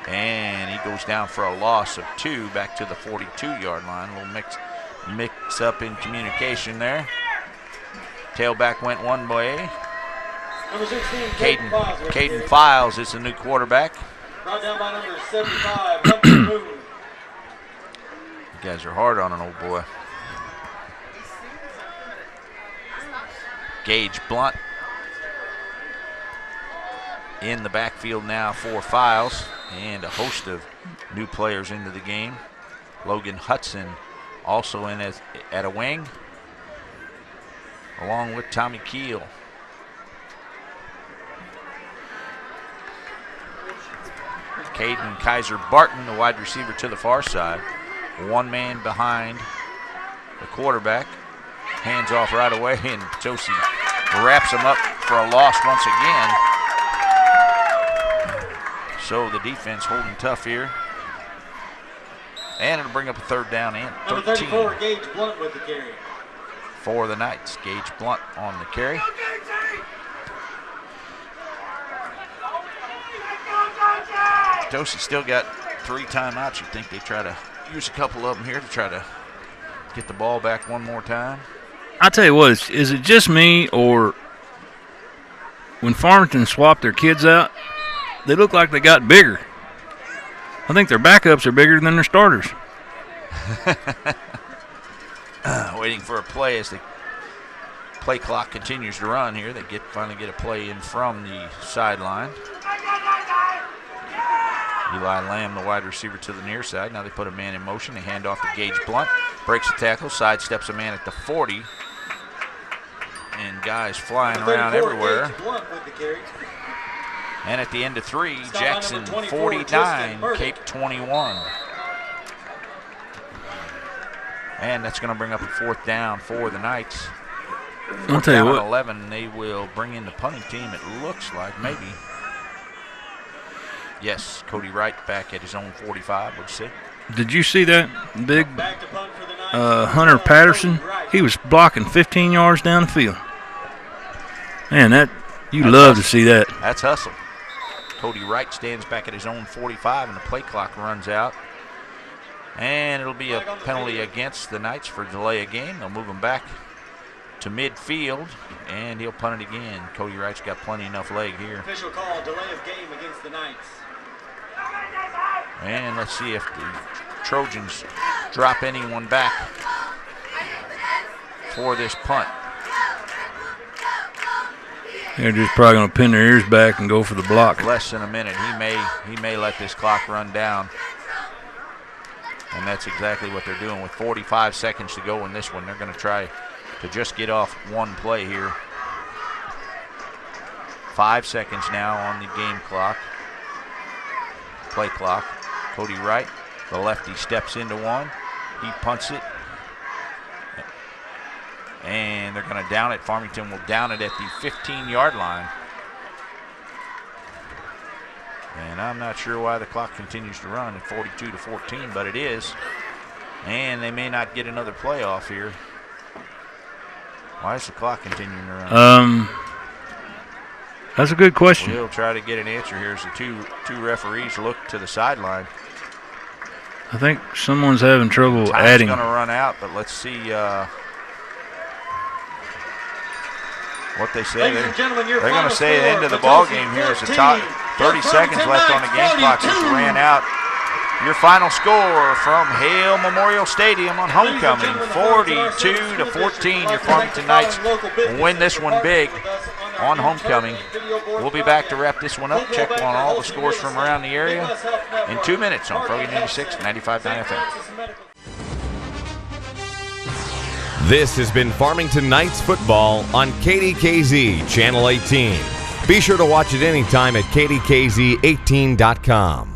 And he goes down for a loss of 2 back to the 42-yard line. A little mix up in communication there. Tailback went one way. Number 16, Caden Files is the new quarterback. Brought down by number 75, Hunter Moon. You guys are hard on an old boy. Gage Blunt in the backfield now for Files, and a host of new players into the game. Logan Hudson also in at a wing, along with Tommy Keel. Caden Kaiser Barton, the wide receiver to the far side. One man behind the quarterback. Hands off right away, and Potosi wraps him up for a loss once again. So the defense holding tough here. And it'll bring up a 3rd down and 13. Number 34, Gage Blunt with the carry. For the Knights, Gage Blunt on the carry. Potosi still got 3 timeouts. You think they try to use a couple of them here to try to get the ball back one more time. I tell you what, is it just me, or when Farmington swapped their kids out, they look like they got bigger? I think their backups are bigger than their starters. Waiting for a play as the play clock continues to run here. They finally get a play in from the sideline. Eli Lamb, the wide receiver, to the near side. Now they put a man in motion. They hand off to Gage Blunt. Breaks the tackle, sidesteps a man at the 40. And guys flying around everywhere. And at the end of 3, Jackson 49, Cape 21. And that's going to bring up a 4th down for the Knights. I'll tell you what. 11, they will bring in the punting team, it looks like, maybe. Yes, Cody Wright back at his own 45, we'll see. Did you see that big Hunter Patterson? He was blocking 15 yards down the field. Man, that's love to see that. That's hustle. Cody Wright stands back at his own 45, and the play clock runs out. And it'll be a penalty against the Knights for delay of game. They'll move him back to midfield, and he'll punt it again. Cody Wright's got plenty enough leg here. Official call, delay of game against the Knights. And let's see if the Trojans drop anyone back for this punt. They're just probably going to pin their ears back and go for the block. Less than a minute. He may let this clock run down. And that's exactly what they're doing with 45 seconds to go in this one. They're going to try to just get off one play here. 5 seconds now on the game clock. Play clock. Cody Wright, the lefty, steps into one. He punts it. And they're going to down it. Farmington will down it at the 15-yard line. And I'm not sure why the clock continues to run at 42-14, but it is. And they may not get another play off here. Why is the clock continuing to run? That's a good question. We'll try to get an answer here as the two referees look to the sideline. I think someone's having trouble Time's adding. Time's going to run out, but let's see what they say. They're going to say the end of the ball game here is the top 30 seconds left on the game clock. Just ran out. Your final score from Hale Memorial Stadium on homecoming, 42-14. Your Farmington Knights will win this one big on homecoming. We'll be back to wrap this one up. Check on all the scores from around the area in 2 minutes on Froggy 96, 95.9 FM. This has been Farmington Knights football on KDKZ Channel 18. Be sure to watch it anytime at kdkz18.com.